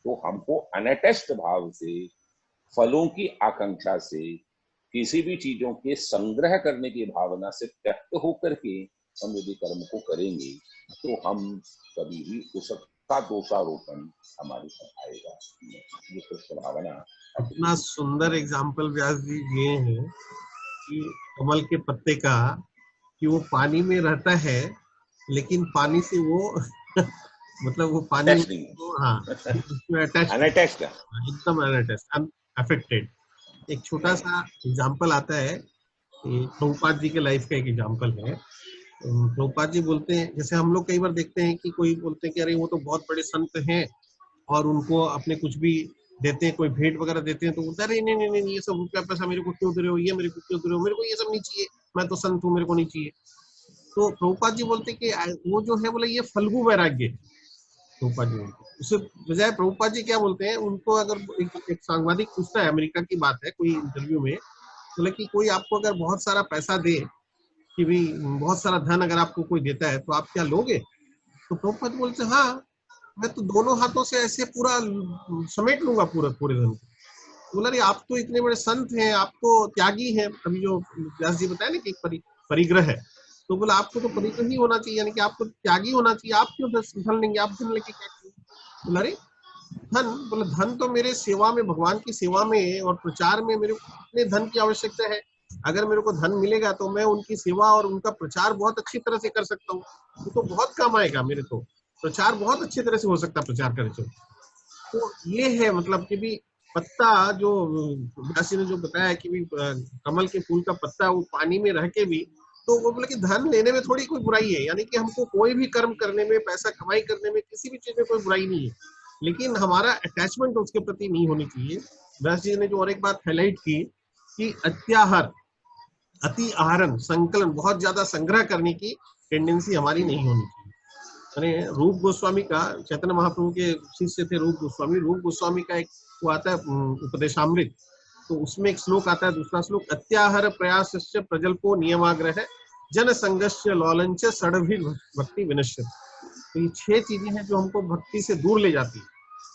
तो हमको अनअटैच्ड भाव से, फलों की आकांक्षा से, किसी भी चीजों के संग्रह करने की भावना से त्यक्त होकर के हम यदि कर्म को करेंगे तो हम कभी भी उसका दोषारोपण हमारे साथ आएगा। ये कृष्ण भावना। इतना सुंदर एग्जाम्पल व्यास जी दिए हैं कि कमल के पत्ते का, कि वो पानी में रहता है लेकिन पानी से वो मतलब वो पानी तो हाँ अनअटैच्ड, एकदम अनअटैच्ड, अनअफेक्टेड। एक छोटा सा एग्जाम्पल आता है, प्रभुपाद जी के लाइफ का एक एग्जाम्पल है। प्रभुपाद जी बोलते हैं, जैसे हम लोग कई बार देखते हैं कि कोई बोलते हैं कि अरे वो तो बहुत बड़े संत हैं और उनको अपने कुछ भी देते हैं, कोई भेंट वगैरह देते हैं तो बोलते हैं अरे नहीं नहीं नहीं, ये सब रुपया पैसा मेरे को क्यों दे रहे हो, ये मेरे को क्यों दे रहे हो, मेरे को ये सब नहीं चाहिए, मैं तो संत हूँ, मेरे को नहीं चाहिए। तो प्रभुपाद जी बोलते कि वो जो है बोले ये फल्गु वैराग्य। प्रभुपाद जी उससे बजाय प्रभुपाद जी क्या बोलते हैं, उनको अगर एक सांबादिक पूछता है, अमेरिका की बात है, कोई इंटरव्यू में बोले कि कोई आपको अगर बहुत सारा पैसा दे कि भी बहुत सारा धन अगर आपको कोई देता है तो आप क्या लोगे? तो प्रभुपाद बोलते हाँ, मैं तो दोनों हाथों से ऐसे पूरा समेट लूंगा पूरे पूरे धन को। बोला अरे आप तो इतने बड़े संत हैं, आप तो त्यागी हैं। अभी जो व्यास जी बताया ना कि एक परिग्रह है, तो बोला आपको तो परिग्रह ही होना चाहिए, यानी कि आपको त्यागी होना चाहिए। आप क्यों धन लेंगे? आप धन लेके क्या करेंगे? बोला अरे धन, बोला धन तो मेरे सेवा में, भगवान की सेवा में और प्रचार में मेरे को इतने धन की आवश्यकता है। अगर मेरे को धन मिलेगा तो मैं उनकी सेवा और उनका प्रचार बहुत अच्छी तरह से कर सकता हूँ। वो तो बहुत काम आएगा, मेरे तो प्रचार बहुत अच्छी तरह से हो सकता है प्रचार करे तो ये है मतलब कि भी पत्ता जो व्यास जी ने जो बताया कि भी कमल के फूल का पत्ता वो पानी में रह के भी, तो वो बोले कि धन लेने में थोड़ी कोई बुराई है, यानी कि हमको कोई भी कर्म करने में, पैसा कमाई करने में, किसी भी चीज में कोई बुराई नहीं है, लेकिन हमारा अटैचमेंट उसके प्रति नहीं होनी चाहिए। व्यास जी ने जो और एक बात हाईलाइट की कि अत्याहार, अति आहरण, संकलन, बहुत ज्यादा संग्रह करने की टेंडेंसी हमारी नहीं होनी चाहिए। मैंने रूप गोस्वामी का, चैतन्य महाप्रभु के शिष्य थे रूप गोस्वामी का एक वो आता है उपदेशामृत, तो उसमें एक श्लोक आता है, दूसरा श्लोक, अत्याहार प्रयासस्य प्रजल्पो नियमाग्रह जन संगस्य लौलंच सड़भि भक्ति विनश्यति। तो ये 6 चीजें हैं जो हमको भक्ति से दूर ले जाती है।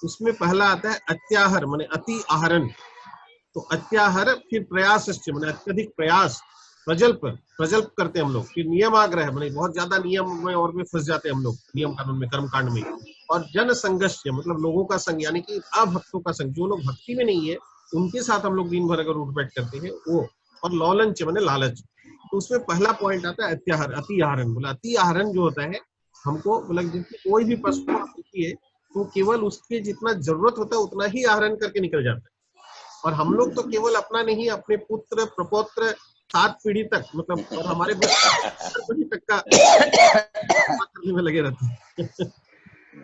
उसमें पहला आता है अत्याहार माने अति आहरण, तो अत्याहार, फिर प्रयासस्य माने अत्यधिक प्रयास, प्रजल्प करते हैं हम लोग, फिर नियमाग्रह माने बहुत ज्यादा नियम में और में फंस जाते हैं हम लोग, नियम कानून में, कर्म कांड में, और जन संगस्य मतलब लोगों का संग, यानी कि अभक्तों का संग, जो लोग भक्ति में नहीं है उनके साथ हम लोग दिन भर अगर उठ बैठ करते हैं वो, और लौलंच माने लालच। तो उसमें पहला पॉइंट आता है अत्याहार, अति आहरण। बोला अति आहरण जो होता है हमको, मतलब जिसकी कोई भी पशु आप देखिए तो केवल उसके जितना जरूरत होता है उतना ही आहरण करके निकल जाता है, और हम लोग तो केवल अपना नहीं, अपने पुत्र प्रपौत्र 7 पीढ़ी तक, मतलब और हमारे पीढ़ी तक का करने में लगे रहते हैं।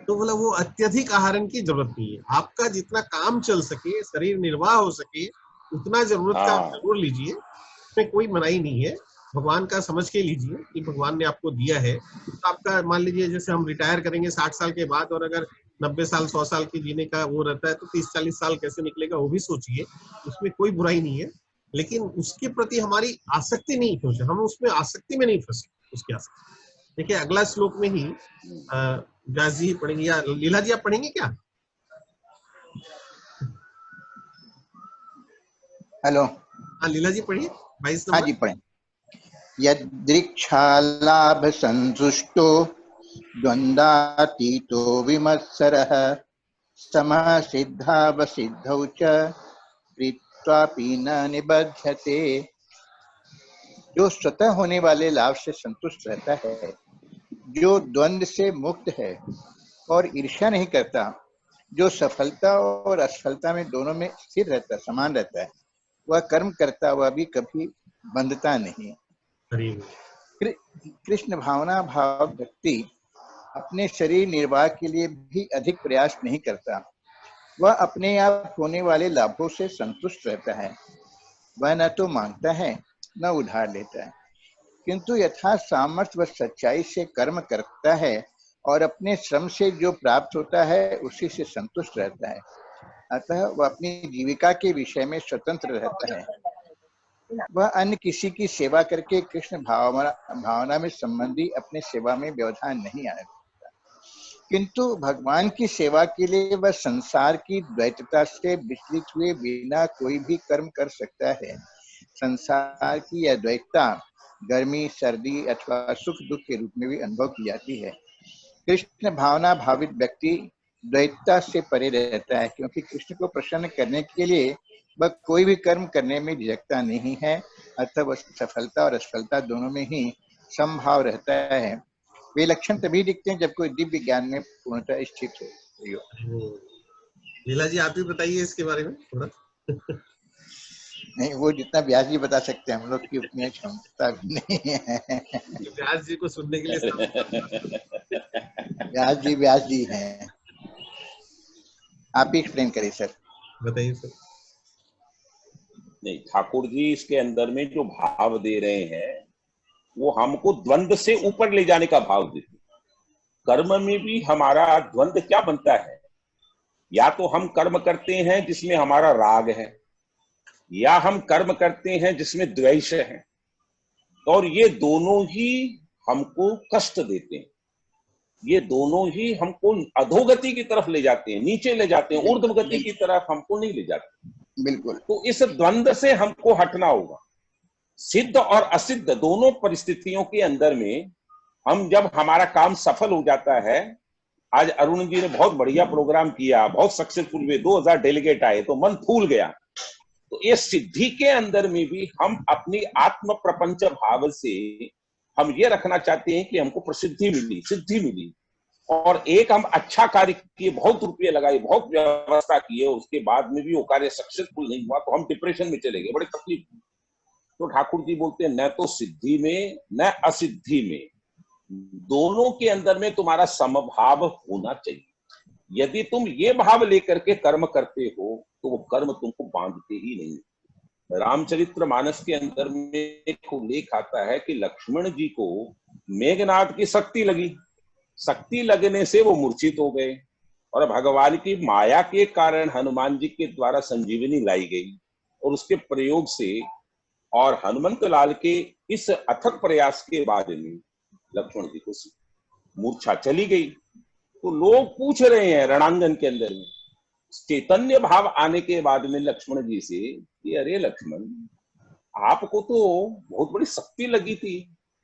तो बोला वो अत्यधिक आहरण की जरूरत नहीं है, आपका जितना काम चल सके, शरीर निर्वाह हो सके, उतना जरूरत का आप जरूर लीजिए, उसमें कोई मनाही नहीं है। भगवान का समझ के लीजिए कि भगवान ने आपको दिया है, तो आपका मान लीजिए जैसे हम रिटायर करेंगे 60 साल के बाद, और अगर 90 साल 100 साल की जीने का वो रहता है तो 30-40 साल कैसे निकलेगा वो भी सोचिए, उसमें कोई बुराई नहीं है, लेकिन उसके प्रति हमारी आसक्ति नहीं फंसे, हम उसमें आसक्ति में नहीं फंसे, उसकी आसक्ति। देखिए अगला श्लोक में ही व्यास जी पढ़ेंगे, या लीला जी आप पढ़ेंगे क्या? हेलो, हाँ लीला जी पढ़िए 22 हाँ नंबर। जी पढ़ें। यदृक्षालाभ संतुष्टो द्वंद्वातीतो विमत्सरः समः सिद्धावसिद्धौ च प्रीत्वापि न निबध्यते। जो स्वतः होने वाले लाभ से संतुष्ट रहता है, जो द्वंद्व से मुक्त है और ईर्ष्या नहीं करता, जो सफलता और असफलता में दोनों में स्थिर रहता, समान रहता है, वह कर्म करता हुआ भी कभी बंधता नहीं। कृष्ण भावना भाव व्यक्ति अपने शरीर निर्वाह के लिए भी अधिक प्रयास नहीं करता, वह अपने आप होने वाले लाभों से संतुष्ट रहता है। वह न तो मांगता है न उधार लेता है, किंतु यथा सामर्थ्य व सच्चाई से कर्म करता है और अपने श्रम से जो प्राप्त होता है उसी से संतुष्ट रहता है। अतः वह अपनी जीविका के विषय में स्वतंत्र रहता है। वह अन्य किसी की सेवा करके कृष्ण भावना में संबंधी अपने सेवा में व्यवधान नहीं आने देता, किंतु भगवान की सेवा के लिए वह संसार की द्वैतता से विचलित हुए बिना कोई भी कर्म कर सकता है। संसार की यह द्वैतता गर्मी, सर्दी अथवा सुख दुख के रूप में भी अनुभव की जाती है। कृष्ण भावना भावित व्यक्ति द्वैतता से परे रहता है, क्योंकि कृष्ण को प्रसन्न करने के लिए वह कोई भी कर्म करने में झिझकता नहीं है। अतः वह सफलता और असफलता दोनों में ही समभाव रहता है। वे लक्षण तभी दिखते हैं जब कोई दिव्य ज्ञान में पूर्णतः स्थित हो। लीला जी आप भी बताइए इसके बारे में थोड़ा। नहीं, वो जितना व्यास जी बता सकते हैं, हम लोग की उतनी क्षमता भी नहीं है। व्यास जी को सुनने के लिए व्यास जी हैं। आप ही एक्सप्लेन करिए सर। बताइए सर। नहीं, ठाकुर जी इसके अंदर में जो भाव दे रहे हैं वो हमको द्वंद्व से ऊपर ले जाने का भाव देते हैं। कर्म में भी हमारा द्वंद्व क्या बनता है, या तो हम कर्म करते हैं जिसमें हमारा राग है, या हम कर्म करते हैं जिसमें द्वेष है। और ये दोनों ही हमको कष्ट देते हैं, ये दोनों ही हमको अधोगति की तरफ ले जाते हैं, नीचे ले जाते हैं, ऊर्ध्व गति की तरफ हमको नहीं ले जाते। बिल्कुल। तो इस द्वंद्व से हमको हटना होगा। सिद्ध और असिद्ध दोनों परिस्थितियों के अंदर में हम जब हमारा काम सफल हो जाता है, आज अरुण जी ने बहुत बढ़िया प्रोग्राम किया, बहुत सक्सेसफुल हुए, 2000 डेलीगेट आए तो मन फूल गया। तो ये सिद्धि के अंदर में भी हम अपनी आत्म प्रपंच भाव से हम ये रखना चाहते हैं कि हमको प्रसिद्धि मिली, सिद्धि मिली, और एक हम अच्छा कार्य किए, बहुत रुपये लगाए, बहुत व्यवस्था किए, उसके बाद में भी वो कार्य सक्सेसफुल नहीं हुआ तो हम डिप्रेशन में चले गए, बड़ी तकलीफ। तो ठाकुर जी बोलते हैं न तो सिद्धि में न असिद्धि में, दोनों के अंदर में तुम्हारा समभाव होना चाहिए। यदि तुम ये भाव लेकर के कर्म करते हो तो वो कर्म तुमको बांधते ही नहीं। रामचरित्र मानस के अंदर में एक उल्लेख आता है कि लक्ष्मण जी को मेघनाद की शक्ति लगी, शक्ति लगने से वो मूर्छित हो गए, और भगवान की माया के कारण हनुमान जी के द्वारा संजीवनी लाई गई, और उसके प्रयोग से और हनुमंत लाल के इस अथक प्रयास के बाद में लक्ष्मण जी को मूर्छा चली गई। तो लोग पूछ रहे हैं रणांगन के अंदर में, चैतन्य भाव आने के बाद में लक्ष्मण जी से कि अरे लक्ष्मण, आपको तो बहुत बड़ी शक्ति लगी थी,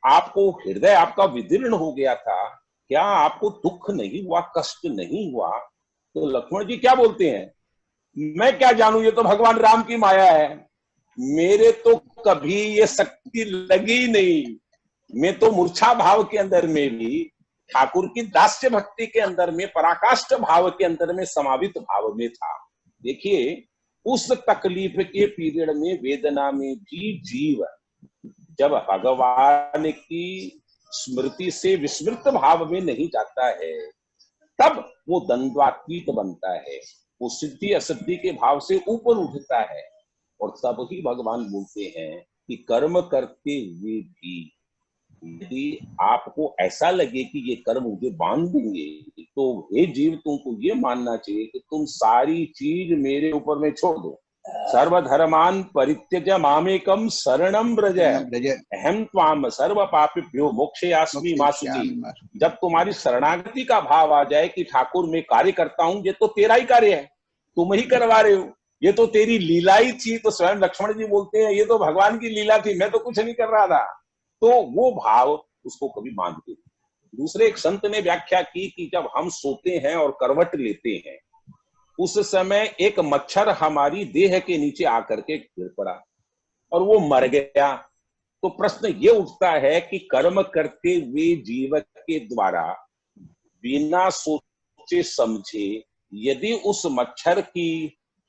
आपको हृदय आपका विदीर्ण हो गया था, क्या आपको दुख नहीं हुआ, कष्ट नहीं हुआ? तो लक्ष्मण जी क्या बोलते हैं, मैं क्या जानू, ये तो भगवान राम की माया है, मेरे तो कभी ये शक्ति लगी नहीं, मैं तो मूर्छा भाव के अंदर में भी ठाकुर की दास्य भक्ति के अंदर में पराकाष्ठ भाव के अंदर में समावित भाव में था। देखिए उस तकलीफ के पीरियड में, वेदना में भी जीव जब भगवान की स्मृति से विस्मृत भाव में नहीं जाता है, तब वो द्वंद्वातीत बनता है, वो सिद्धि असिद्धि के भाव से ऊपर उठता है, और तब ही भगवान बोलते हैं कि कर्म करते हुए भी यदि आपको ऐसा लगे कि ये कर्म मुझे बांध देंगे, तो हे जीव तुमको ये मानना चाहिए कि तुम सारी चीज मेरे ऊपर में छोड़ दो। सर्वधर्मान परित्यज मामेकम शरणम व्रज अहम त्वाम सर्व पापेभ्यो मोक्षयास्मि मा शुचि। जब तुम्हारी शरणागति का भाव आ जाए कि ठाकुर मैं कार्य करता हूं, ये तो तेरा ही कार्य है, तुम ही करवा रहे हो, ये तो तेरी लीला ही थी, तो स्वयं लक्ष्मण जी बोलते हैं ये तो भगवान की लीला थी, मैं तो कुछ नहीं कर रहा था। तो वो भाव उसको कभी बांधते। दूसरे एक संत ने व्याख्या की कि जब हम सोते हैं और करवट लेते हैं, उस समय एक मच्छर हमारी देह के नीचे आकर के गिर पड़ा और वो मर गया। तो प्रश्न ये उठता है कि कर्म करते हुए जीव के द्वारा बिना सोचे समझे यदि उस मच्छर की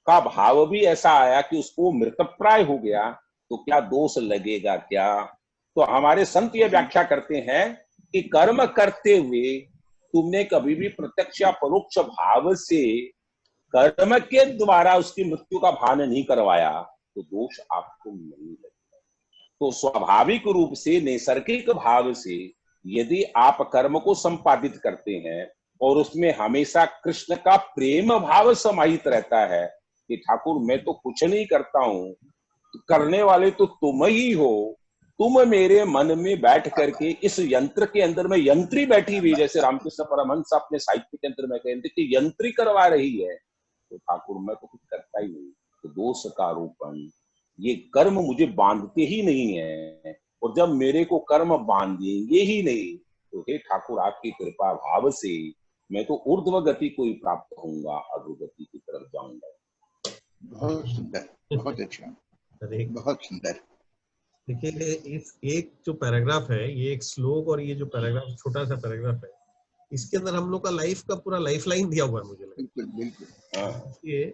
का भाव भी ऐसा आया कि उसको मृतप्राय हो गया, तो क्या दोष लगेगा क्या? तो हमारे संत ये व्याख्या करते हैं कि कर्म करते हुए तुमने कभी भी प्रत्यक्ष या परोक्ष भाव से कर्म के द्वारा उसकी मृत्यु का भान नहीं करवाया, तो दोष आपको नहीं लगेगा। तो स्वाभाविक रूप से नैसर्गिक भाव से यदि आप कर्म को संपादित करते हैं और उसमें हमेशा कृष्ण का प्रेम भाव समाहित रहता है कि ठाकुर मैं तो कुछ नहीं करता हूं, करने वाले तो तुम ही हो, तुम मेरे मन में बैठ करके इस यंत्र के अंदर में यंत्री बैठी हुई, जैसे रामकृष्ण परमहंस अपने साहित्य के अंदर में कहते कि यंत्री करवा रही है, तो ठाकुर मैं तो कुछ करता ही नहीं। तो दोष का आरोपण, ये कर्म मुझे बांधते ही नहीं है, और जब मेरे को कर्म बांधेंगे ही नहीं तो हे ठाकुर आपकी कृपा भाव से मैं तो ऊर्ध्व गति को ही प्राप्त होऊंगा, अधोगति की तरफ जाऊंगा। बहुत सुंदर, बहुत अच्छा, बहुत सुंदर। देखिए इस एक जो पैराग्राफ है, ये एक श्लोक और ये जो पैराग्राफ छोटा सा पैराग्राफ है, इसके अंदर हम लोग का लाइफ का पूरा लाइफ लाइन दिया हुआ है मुझे लगता है। बिल्कुल बिल्कुल। ये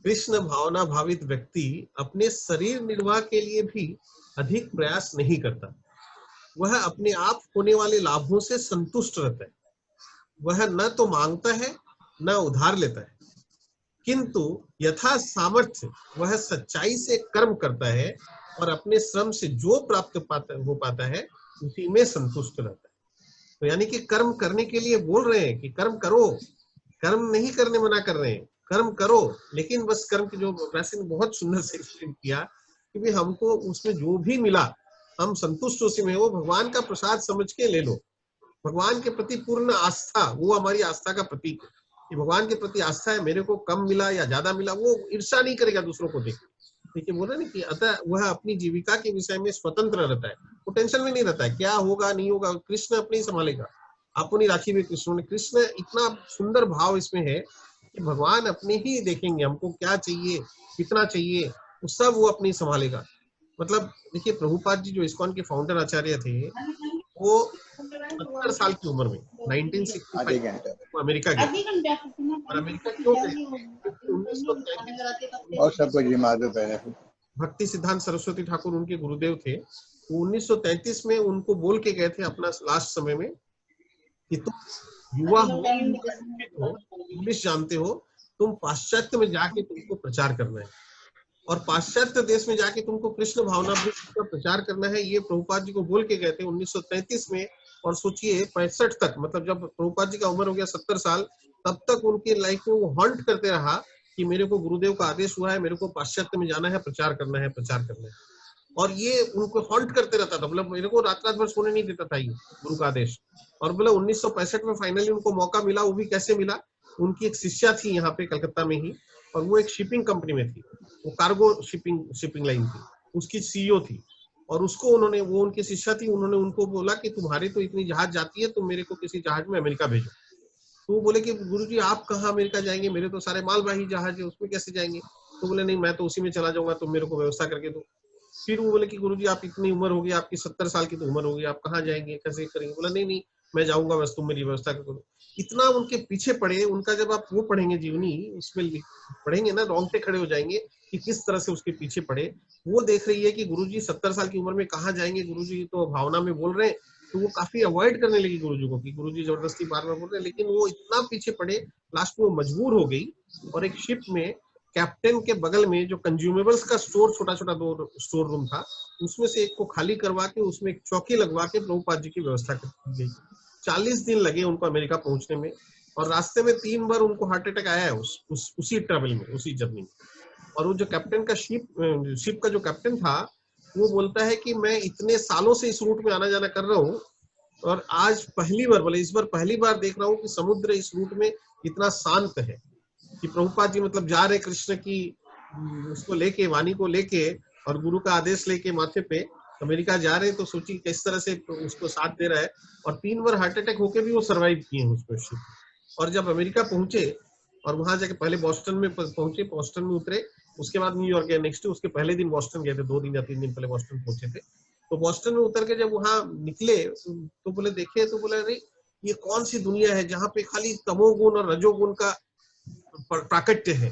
कृष्ण भावना भावित व्यक्ति अपने शरीर निर्वाह के लिए भी अधिक प्रयास नहीं करता, वह अपने आप होने वाले लाभों से संतुष्ट रहता है। वह न तो मांगता है न उधार लेता है, किंतु यथा सामर्थ्य वह सच्चाई से कर्म करता है और अपने श्रम से जो प्राप्त हो पाता है उसी में संतुष्ट रहता है। तो यानी कि कर्म करने के लिए बोल रहे हैं कि कर्म करो, कर्म नहीं करने मना कर रहे हैं, कर्म करो, लेकिन बस कर्म की जो वैसे बहुत सुंदर से एक्सप्लेन किया कि भाई हमको उसमें जो भी मिला हम संतुष्ट उसी में, वो भगवान का प्रसाद समझ के ले लो। भगवान के प्रति पूर्ण आस्था, वो हमारी आस्था का प्रतीक है कि भगवान के प्रति आस्था है। मेरे को कम मिला या ज्यादा मिला, वो ईर्ष्या नहीं करेगा दूसरों को देख। देखिए बोला ना कि अतः वह अपनी जीविका के विषय में स्वतंत्र रहता है, वो टेंशन में नहीं रहता है क्या होगा नहीं होगा, कृष्ण अपने ही संभालेगा। अपनी राखी में कृष्ण ने, कृष्ण इतना सुंदर भाव इसमें है कि भगवान अपने ही देखेंगे हमको क्या चाहिए, कितना चाहिए, वो सब वो अपनी संभालेगा। मतलब देखिए प्रभुपाद जी जो इस्कॉन के फाउंडर आचार्य थे, वो 70 साल की उम्र में 1965 वो अमेरिका गए। और अमेरिका क्यों गए? 1933 और सब कुछ माधव है। भक्ति सिद्धांत सरस्वती ठाकुर उनके गुरुदेव थे। वो 1933 में उनको बोल के गए थे अपना लास्ट समय में कि तुम युवा हो, इंग्लिश जानते हो, तुम पाश्चात्य में जाके तुमको प्रचार करना है और पाश्चात्य देश में जाके तुमको कृष्ण भावना का प्रचार करना है। ये प्रभुपाद जी को बोल के गए थे 1933 में। और सोचिए 65 तक, मतलब जब प्रभुपाद जी का उम्र हो गया 70 साल, तब तक उनके लाइफ में वो हॉन्ट करते रहा कि मेरे को गुरुदेव का आदेश हुआ है, मेरे को पाश्चात्य में जाना है, प्रचार करना है, प्रचार करना है। और ये उनको हॉन्ट करते रहता था, मतलब मेरे को रात रात भर सोने नहीं देता था ये गुरु का आदेश। और बोला 1965 में फाइनली उनको मौका मिला। वो भी कैसे मिला? उनकी एक शिष्या थी यहाँ पे कलकत्ता में ही, और वो एक शिपिंग कंपनी में थी, वो कार्गो शिपिंग लाइन थी, उसकी सीईओ थी। और उसको उन्होंने, वो उनकी शिष्या थी, उन्होंने उनको बोला कि तुम्हारी तो इतनी जहाज जाती है, तुम मेरे को किसी जहाज में अमेरिका भेजो। तो वो बोले कि गुरुजी आप कहाँ अमेरिका जाएंगे, मेरे तो सारे मालवाही जहाज है, उसमें कैसे जाएंगे? तो बोले नहीं मैं तो उसी में चला जाऊंगा, तुम मेरे को व्यवस्था करके दो। फिर वो बोले कि गुरुजी आप इतनी उम्र होगी, आपकी 70 साल की तो उम्र होगी, आप कहाँ जाएंगे, कैसे करेंगे? बोला नहीं नहीं मैं जाऊंगा, बस तुम मेरी व्यवस्था कर दो। इतना उनके पीछे पड़े। उनका जब आप वो पढ़ेंगे जीवनी, उसमें पढ़ेंगे ना, रोंगटे खड़े हो जाएंगे कि किस तरह से उसके पीछे पड़े। वो देख रही है कि गुरुजी 70 साल की उम्र में कहाँ जाएंगे, गुरुजी तो भावना में बोल रहे हैं। तो वो काफी अवॉइड करने लगी गुरुजी को कि गुरुजी जबरदस्ती बार बार बोल रहे हैं। लेकिन वो इतना पीछे पड़े, लास्ट में वो मजबूर हो गई। और एक शिप में कैप्टन के बगल में जो कंज्यूमेबल्स का स्टोर, छोटा छोटा 2 स्टोर रूम था, उसमें से एक को खाली करवा के उसमें एक चौकी लगवा के प्रभुपाद जी की व्यवस्था की गई। 40 दिन लगे उनको अमेरिका पहुंचने में। और रास्ते में 3 बार उनको हार्ट अटैक आया है उसी ट्रेवल में, उसी जर्नी में। और वो जो कैप्टन का शिप का जो कैप्टन था, वो बोलता है कि मैं इतने सालों से इस रूट में आना जाना कर रहा हूँ, और आज पहली बार, बोले इस बार पहली बार देख रहा हूँ कि समुद्र इस रूट में इतना शांत है। कि प्रभुपाद जी मतलब जा रहे कृष्ण की उसको लेके, वाणी को लेके, और गुरु का आदेश लेके माथे पे अमेरिका जा रहे हैं। तो सोचिए किस तरह से उसको साथ दे रहा है। और 3 बार हार्ट अटैक होके भी वो सर्वाइव किए हैं उसको। और जब अमेरिका पहुंचे और वहां जाके पहले बॉस्टन में पहुंचे, बॉस्टन में उतरे, उसके बाद न्यूयॉर्क गए नेक्स्ट, उसके पहले दिन बॉस्टन गए थे, 2 दिन या 3 दिन पहले बॉस्टन पहुंचे थे। तो बॉस्टन में उतर के जब वहां निकले तो बोले देखे, तो बोले अरे ये कौन सी दुनिया है जहाँ पे खाली तमोगुण और रजोगुण का प्राकट्य है।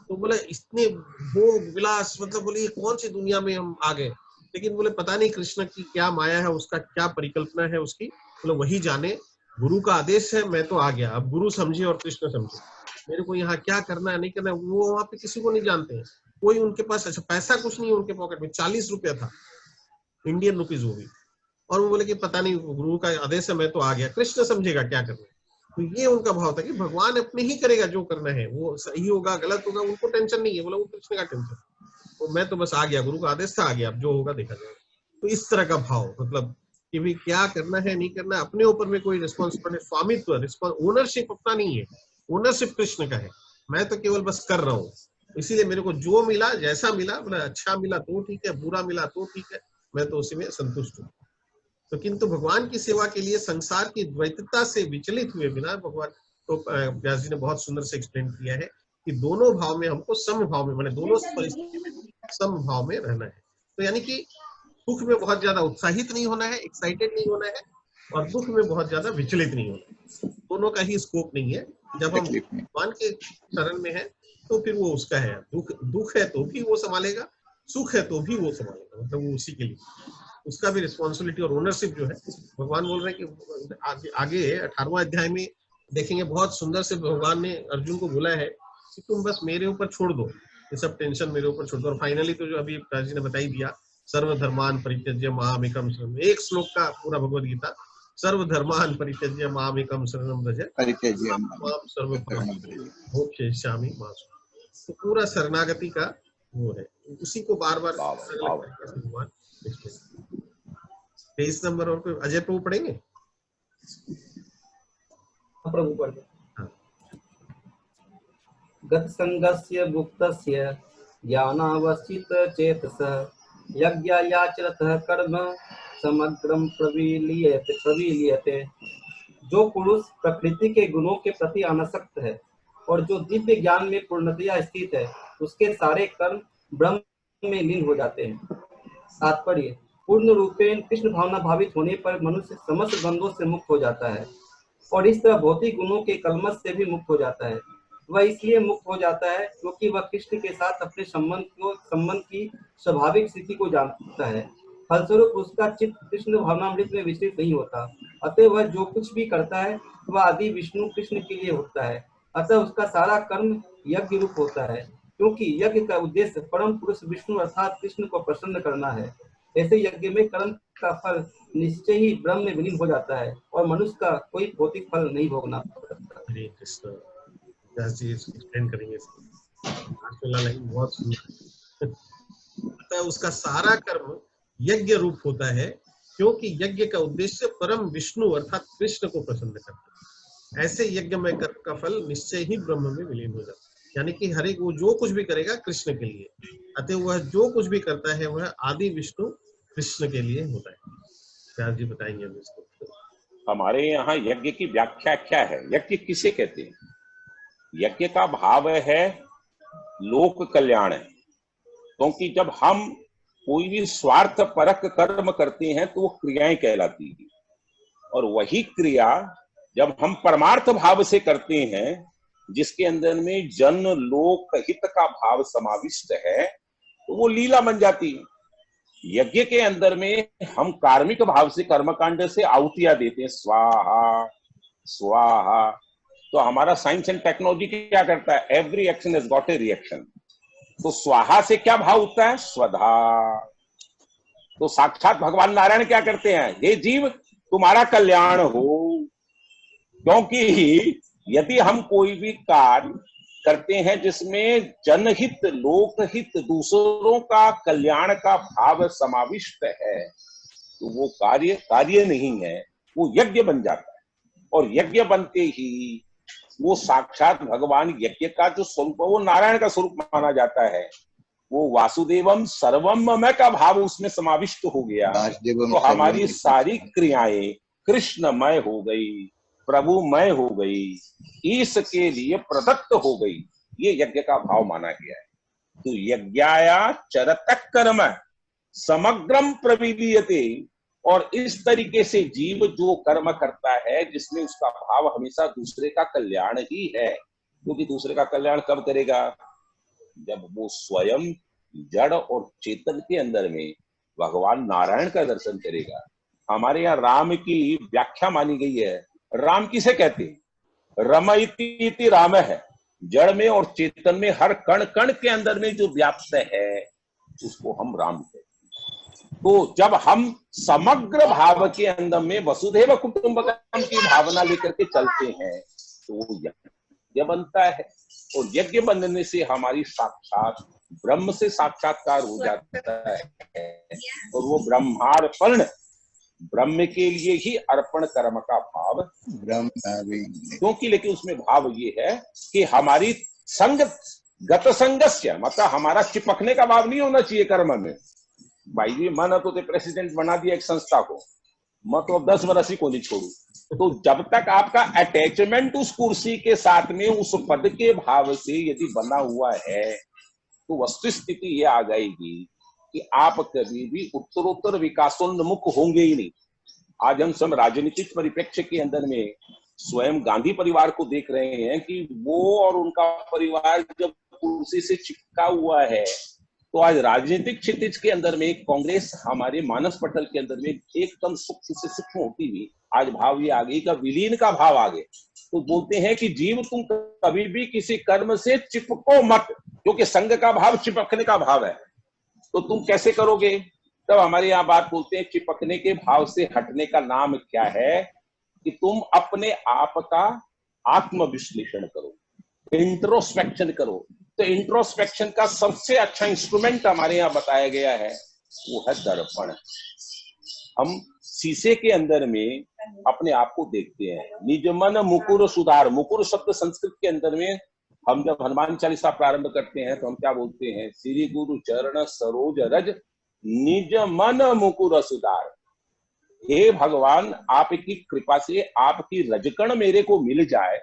तो बोले इतने भोग विलास, मतलब बोले ये कौन सी दुनिया में हम आ गए। लेकिन बोले पता नहीं कृष्ण की क्या माया है, उसका क्या परिकल्पना है उसकी, बोले वही जाने। गुरु का आदेश है, मैं तो आ गया, अब गुरु समझे और कृष्ण समझे, मेरे को यहाँ क्या करना है नहीं करना है वो वहां पे किसी को नहीं जानते हैं। कोई उनके पास अच्छा पैसा कुछ नहीं है, उनके पॉकेट में 40 रुपया था, इंडियन रुपीज वो भी। और वो बोले कि पता नहीं गुरु का आदेश है, मैं तो आ गया, कृष्ण समझेगा क्या करना है। तो ये उनका भाव था कि भगवान अपने ही करेगा जो करना है, वो सही होगा गलत होगा उनको टेंशन नहीं है। बोला वो कृष्ण का टेंशन, तो मैं तो बस आ गया, गुरु का आदेश था, आ गया, अब जो होगा देखा जाएगा। तो इस तरह का भाव, मतलब कि भी क्या करना है नहीं करना है, अपने ऊपर में कोई रिस्पॉन्सिबिलिटी, स्वामित्व, ओनरशिप अपना नहीं है, ओनरशिप कृष्ण का है। मैं तो केवल बस कर रहा हूँ। इसीलिए मेरे को जो मिला, जैसा मिला, बोला अच्छा मिला तो ठीक है, बुरा मिला तो ठीक है, मैं तो उसी में संतुष्ट हूँ। तो किंतु भगवान की सेवा के लिए संसार की द्वैतता से विचलित हुए बिना, भगवान तो व्यास जी ने बहुत सुंदर से एक्सप्लेन किया है कि दोनों भाव में हमको समभाव में, माने दोनों परिस्थिति में समभाव में रहना है। तो यानी कि सुख में बहुत ज्यादा उत्साहित नहीं होना है, एक्साइटेड नहीं होना है, और दुख में बहुत ज्यादा विचलित नहीं होना है। दोनों का ही स्कोप नहीं है। जब हम भगवान के शरण में है तो फिर वो उसका है, दुख है तो भी वो संभालेगा, सुख है तो भी वो संभालेगा, मतलब वो उसी के लिए, उसका भी रिस्पॉन्सिबिलिटी और ओनरशिप जो है। भगवान बोल रहे हैं कि आगे 18वां अध्याय में देखेंगे, बहुत सुंदर से भगवान ने अर्जुन को बोला है कि तुम बस मेरे ऊपर छोड़ दो, ये सब टेंशन मेरे ऊपर छोड़ दो। और फाइनली तो जो अभी जी ने बताई दिया, सर्वधर्मान परित्यज्य मामेकम शरणम, एक श्लोक का पूरा भगवद गीता, सर्वधर्मान परित्यज्य मामेकम शरणम व्रज माम सर्वपापेभ्यो मोक्षयिष्यामि मा शुचः। तो पूरा शरणागति का वो है, उसी को बार बार भगवान। 23 नंबर और कोई अजय प्रभु पढ़ेंगे? प्रभु पढ़ दो। हाँ। गत संगस्य मुक्तस्य ज्ञानावस्थित चेतसः यज्ञायाचरतः कर्म समग्रम प्रविलीयते। जो पुरुष प्रकृति के गुणों के प्रति अनासक्त है और जो दिव्य ज्ञान में पूर्णतया स्थित है, उसके सारे कर्म ब्रह्म में लीन हो जाते हैं। तात्पर्य: पूर्ण रूपेण कृष्ण भावना भावित होने पर मनुष्य समस्त द्वंद्वों से मुक्त हो जाता है और इस तरह भौतिक गुणों के कलमश से भी मुक्त हो जाता है। वह इसलिए मुक्त हो जाता है क्योंकि वह कृष्ण के साथ अपने संबंध की स्वाभाविक स्थिति को जानता है। फलस्वरूप उसका चित्त कृष्ण भावनामृत में विचलित नहीं होता। अतः वह जो कुछ भी करता है वह आदि विष्णु कृष्ण के लिए होता है। अतः उसका सारा कर्म यज्ञ रूप होता है, क्योंकि यज्ञ का उद्देश्य परम पुरुष विष्णु अर्थात कृष्ण को प्रसन्न करना है। ऐसे यज्ञ में कर्म का फल निश्चय ही ब्रह्म में विलीन हो जाता है और मनुष्य का कोई भौतिक फल नहीं भोगना पड़ता। हरे कृष्ण। व्यास जी एक्सप्लेन करेंगे इसको। बहुत सुंदर। अतः उसका सारा कर्म यज्ञ रूप होता है, क्योंकि यज्ञ का उद्देश्य परम विष्णु अर्थात कृष्ण को प्रसन्न करना। ऐसे यज्ञ में कर्म का फल निश्चय ही ब्रह्म में विलीन हो जाता है। यानी कि हर एक वो जो कुछ भी करेगा कृष्ण के लिए, अतः वह जो कुछ भी करता है वह आदि विष्णु कृष्ण के लिए होता है। व्यास जी बताएंगे हम इसको। हमारे यहाँ यज्ञ की व्याख्या क्या है? यज्ञ किसे कहते हैं? यज्ञ का भाव है लोक कल्याण है, क्योंकि जब हम कोई भी स्वार्थ परक कर्म करते हैं तो वो क्रियाएं कहलाती है, और वही क्रिया जब हम परमार्थ भाव से करते हैं जिसके अंदर में जन लोक हित का भाव समाविष्ट है, तो वो लीला बन जाती है। यज्ञ के अंदर में हम कार्मिक भाव से कर्मकांड से आहुतियां देते हैं, स्वाहा स्वाहा। तो हमारा साइंस एंड टेक्नोलॉजी क्या करता है? Every action has got a reaction. तो स्वाहा से क्या भाव उठता है? स्वधा। तो साक्षात भगवान नारायण क्या करते हैं? हे जीव, तुम्हारा कल्याण हो। क्योंकि यदि हम कोई भी कार्य करते हैं जिसमें जनहित, लोकहित, दूसरों का कल्याण का भाव समाविष्ट है, तो वो कार्य नहीं है, वो यज्ञ बन जाता है। और यज्ञ बनते ही वो साक्षात भगवान यज्ञ का जो स्वरूप है वो नारायण का स्वरूप माना जाता है। वो वासुदेवम सर्वमय का भाव उसमें समाविष्ट हो गया। तो हमारी सारी क्रियाएं कृष्णमय हो गई, प्रभुमय हो गई, ईश के लिए प्रदत्त हो गई। ये यज्ञ का भाव माना गया है। तो यज्ञाया चरतः कर्म समग्रम प्रविलीयते। और इस तरीके से जीव जो कर्म करता है जिसमें उसका भाव हमेशा दूसरे का कल्याण ही है, क्योंकि दूसरे का कल्याण कब करेगा? जब वो स्वयं जड़ और चेतन के अंदर में भगवान नारायण का दर्शन करेगा। हमारे यहाँ राम की व्याख्या मानी गई है। राम किसे कहते हैं? रमइति राम है। जड़ में और चेतन में हर कण कण के अंदर में जो व्याप्त है उसको हम राम कहते हैं। तो जब हम समग्र भाव के अंदर में वसुधैव कुटुंबकम की भावना लेकर के चलते हैं तो वो यज्ञ बनता है। और यज्ञ बनने से हमारी साक्षात ब्रह्म से साक्षात्कार हो जाता है। और वो ब्रह्मार्पण, ब्रह्म के लिए ही अर्पण कर्म का भाव ब्रह्म, क्योंकि लेकिन उसमें भाव ये है कि हमारी गत संगस्य, मतलब हमारा चिपकने का भाव नहीं होना चाहिए कर्म में। भाई जी मन तो प्रेसिडेंट बना दिया एक संस्था को, मैं तो 10 वर्ष ही को नहीं छोड़ू। तो जब तक आपका अटैचमेंट उस कुर्सी के साथ में उस पद के भाव से यदि बना हुआ है तो वस्तु स्थिति ये आ जाएगी कि आप कभी भी उत्तरोत्तर विकासोन्मुख होंगे ही नहीं। आज हम सब राजनीतिक परिप्रेक्ष्य के अंदर में स्वयं गांधी परिवार को देख रहे हैं कि वो और उनका परिवार जब कुर्सी से चिपका हुआ है, तो आज राजनीतिक क्षितिज के अंदर में कांग्रेस हमारे मानस पटल के अंदर में एकदम सूक्ष्म से सूक्ष्म होती हुई आज भाव ये आ गई का विलीन का भाव आ गए। तो बोलते हैं कि जीव तुम कभी भी किसी कर्म से चिपको मत, क्योंकि संग का भाव चिपकने का भाव है। तो तुम कैसे करोगे? तब हमारे यहाँ बात बोलते हैं चिपकने के भाव से हटने का नाम क्या है कि तुम अपने आप का आत्म विश्लेषण करो, इंट्रोस्पेक्शन करो। तो इंट्रोस्पेक्शन का सबसे अच्छा इंस्ट्रूमेंट हमारे यहाँ बताया गया है वो है दर्पण। हम शीशे के अंदर में अपने आप को देखते हैं। निज मन मुकुर सुधार, मुकुर शब्द संस्कृत के अंदर में हम जब हनुमान चालीसा प्रारंभ करते हैं तो हम क्या बोलते हैं? श्री गुरु चरण सरोज रज निज मन मुकुर सुधार। हे भगवान, आपकी कृपा से आपकी रजकण मेरे को मिल जाए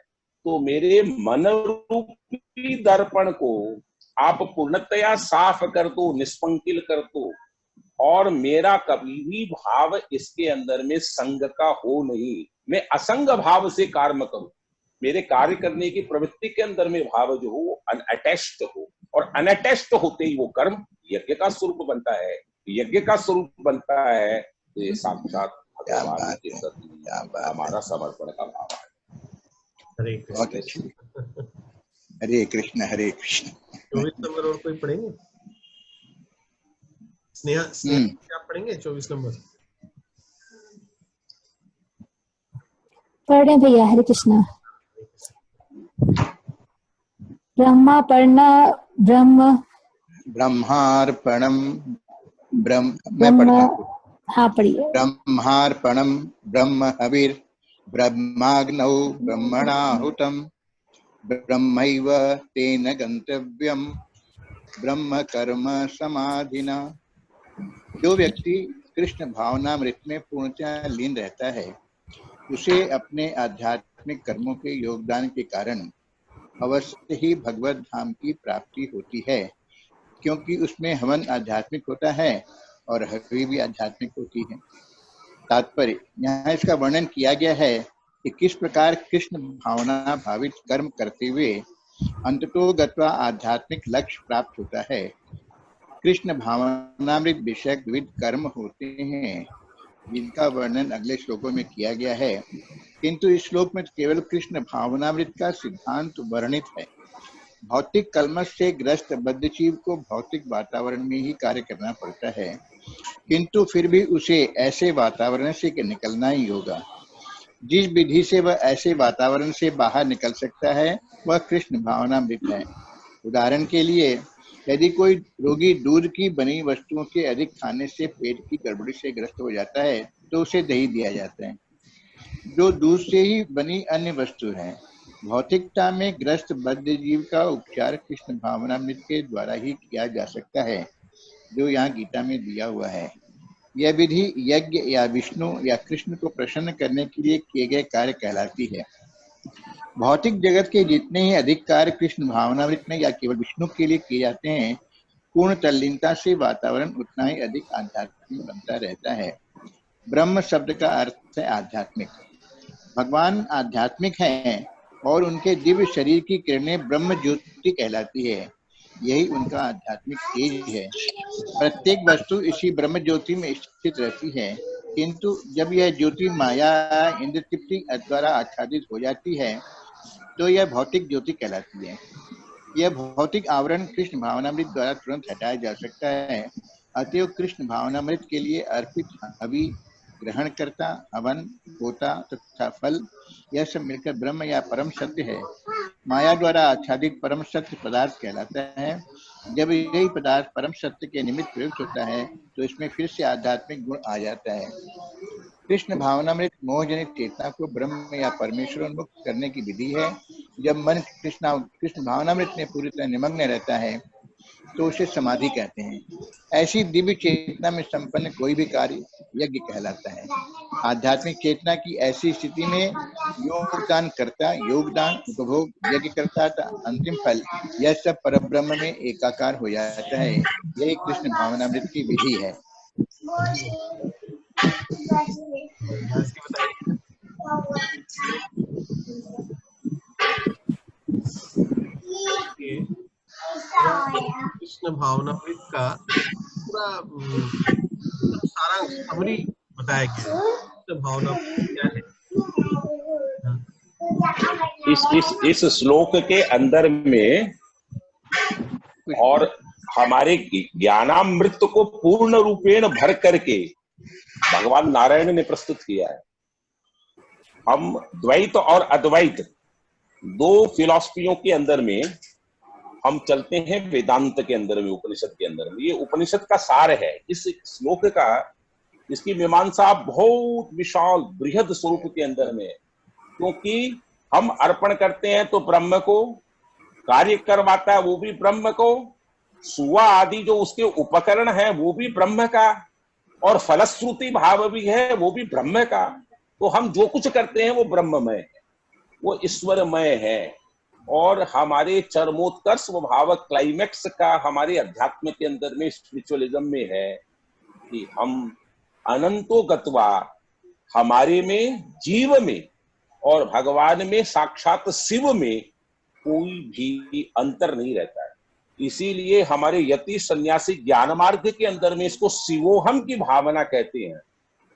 तो मेरे मन रूपी दर्पण को आप पूर्णतया साफ कर दो, निष्पंकिल कर दो, और मेरा कभी भी भाव इसके अंदर में संग का हो नहीं। मैं असंग भाव से कार्य करूं, मेरे कार्य करने की प्रवृत्ति के अंदर में भाव जो हो अनअटैच्ड हो, और अनअटैच्ड होते ही वो कर्म यज्ञ का स्वरूप बनता है। यज्ञ का स्वरूप बनता है तो ये साक्षात भगवान के प्रति हमारा समर्पण का भाव है। हरे बहुत कृष्ण। अच्छी। हरे कृष्ण हरे कृष्ण। 24 नंबर और कोई पढ़ेंगे? स्नेहा क्या पढ़ेंगे 24 नंबर? पढ़े भैया। हरे कृष्ण। ब्रह्मार्पण ब्रह्मार्पणम ब्रह्म, मैं ब्रह्म, पढ़ता हूँ। हाँ पढ़िए। ब्रह्मार्पणम ब्रह्म हविर ब्रह्माग्नौ ब्रह्मणाहुतम ब्रह्मैव तेन गंतव्यम ब्रह्म कर्म समाधिना। जो व्यक्ति कृष्ण भावनामृत में पूर्णतः लीन रहता है उसे अपने आध्यात्मिक कर्मों के योगदान के कारण अवश्य ही भगवत धाम की प्राप्ति होती है, क्योंकि उसमें हवन आध्यात्मिक होता है और हवि भी आध्यात्मिक होती है। तात्पर्य, यहाँ इसका वर्णन किया गया है कि किस प्रकार कृष्ण भावना भावित कर्म करते हुए अंततो गत्वा आध्यात्मिक लक्ष्य प्राप्त होता है। कृष्ण भावनामृत विषयक विविध कर्म होते हैं जिनका वर्णन अगले श्लोकों में किया गया है, किंतु इस श्लोक में केवल कृष्ण भावनामृत का सिद्धांत वर्णित है। भौतिक कलमश से ग्रस्त बद्धजीव को भौतिक वातावरण में ही कार्य करना पड़ता है, किंतु फिर भी उसे ऐसे वातावरण से निकलना ही होगा। जिस विधि से वह ऐसे वातावरण से बाहर निकल सकता है वह कृष्ण भावनामृत है। उदाहरण के लिए, यदि कोई रोगी दूध की बनी वस्तुओं के अधिक खाने से पेट की गड़बड़ी से ग्रस्त हो जाता है तो उसे दही दिया जाता है, जो दूध से ही बनी अन्य वस्तु है। भौतिकता में ग्रस्त बद्ध जीव का उपचार कृष्ण भावनामृत के द्वारा ही किया जा सकता है, जो यहाँ गीता में दिया हुआ है। यह विधि यज्ञ या विष्णु या कृष्ण को प्रसन्न करने के लिए किए गए कार्य कहलाती है। भौतिक जगत के जितने ही अधिक कार्य कृष्ण भावनामृत में या केवल विष्णु के लिए किए जाते हैं, पूर्ण तल्लीनता से वातावरण उतना ही अधिक आध्यात्मिक बनता रहता है। ब्रह्म शब्द का अर्थ है आध्यात्मिक। भगवान आध्यात्मिक हैं और उनके दिव्य शरीर की किरणें ब्रह्म ज्योति कहलाती है। यही उनका आध्यात्मिक तेज है। प्रत्येक वस्तु इसी ब्रह्म ज्योति में स्थित रहती है, किंतु जब यह ज्योति माया इंद्र तृप्ति द्वारा आच्छादित हो जाती है तो यह भौतिक ज्योति कहलाती है। यह भौतिक आवरण कृष्ण भावनामृत द्वारा तुरंत हटाया जा सकता है। अतएव कृष्ण भावनामृत के लिए अर्पित हवि, ग्रहण करता, हवन, होता तथा फल, यह सब मिलकर ब्रह्म या परम सत्य है। माया द्वारा आच्छादित परम सत्य पदार्थ कहलाता है। जब यही पदार्थ परम सत्य के निमित्त प्रयुक्त होता है तो इसमें फिर से आध्यात्मिक गुण आ जाता है। कृष्ण भावनामृत मोहजनित चेतना को ब्रह्म या परमेश्वर उन्मुक्त करने की विधि है। जब मन कृष्ण भावनामृत में पूरी तरह निमग्न रहता है तो उसे समाधि कहते हैं। ऐसी दिव्य चेतना में संपन्न कोई भी कार्य यज्ञ कहलाता है। आध्यात्मिक चेतना की ऐसी स्थिति में योगदान करता, योगदान, उपभोग, यज्ञ करता था अंतिम फल, यह सब परब्रह्म में एकाकार हो जाता है। यही कृष्ण भावनामृत की विधि है। कृष्ण भावनामृत का पूरा सारांश समरी बताया गया है। कृष्ण भावनामृत क्या है? इस श्लोक के अंदर में और हमारे ज्ञानामृत को पूर्ण रूपेण भर करके भगवान नारायण ने प्रस्तुत किया है। हम द्वैत और अद्वैत दो फिलॉसफियों के अंदर में हम चलते हैं, वेदांत के अंदर में, उपनिषद के अंदर में। ये उपनिषद का सार है। इस श्लोक का इसकी मीमांसा बहुत विशाल बृहद स्वरूप के अंदर में है, क्योंकि हम अर्पण करते हैं तो ब्रह्म को, कार्य करवाता है वो भी ब्रह्म को, सुवा आदि जो उसके उपकरण है वो भी ब्रह्म का, और फलश्रुति भाव भी है वो भी ब्रह्म का। तो हम जो कुछ करते हैं वो ब्रह्ममय है, वो ईश्वरमय है। और हमारे चरमोत्कर्ष भाव क्लाइमेक्स का हमारे अध्यात्म के अंदर में, स्पिरिचुअलिज्म में है कि हम अनंतो गत्वा, हमारे में, जीव में और भगवान में, साक्षात शिव में कोई भी अंतर नहीं रहता है। इसीलिए हमारे यति सन्यासी ज्ञान मार्ग के अंदर में इसको शिवोहम की भावना कहते हैं,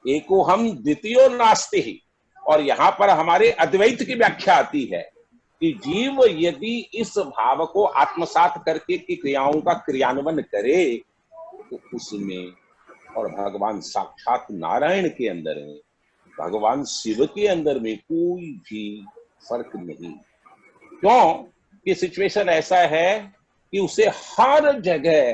एकोहम द्वितीयो नास्ति ही। और यहाँ पर हमारे अद्वैत की व्याख्या आती है कि जीव यदि इस भाव को आत्मसात करके की क्रियाओं का क्रियान्वयन करे तो उसमें और भगवान साक्षात नारायण के अंदर में, भगवान शिव के अंदर में कोई भी फर्क नहीं। क्यों कि सिचुएशन ऐसा है कि उसे हर जगह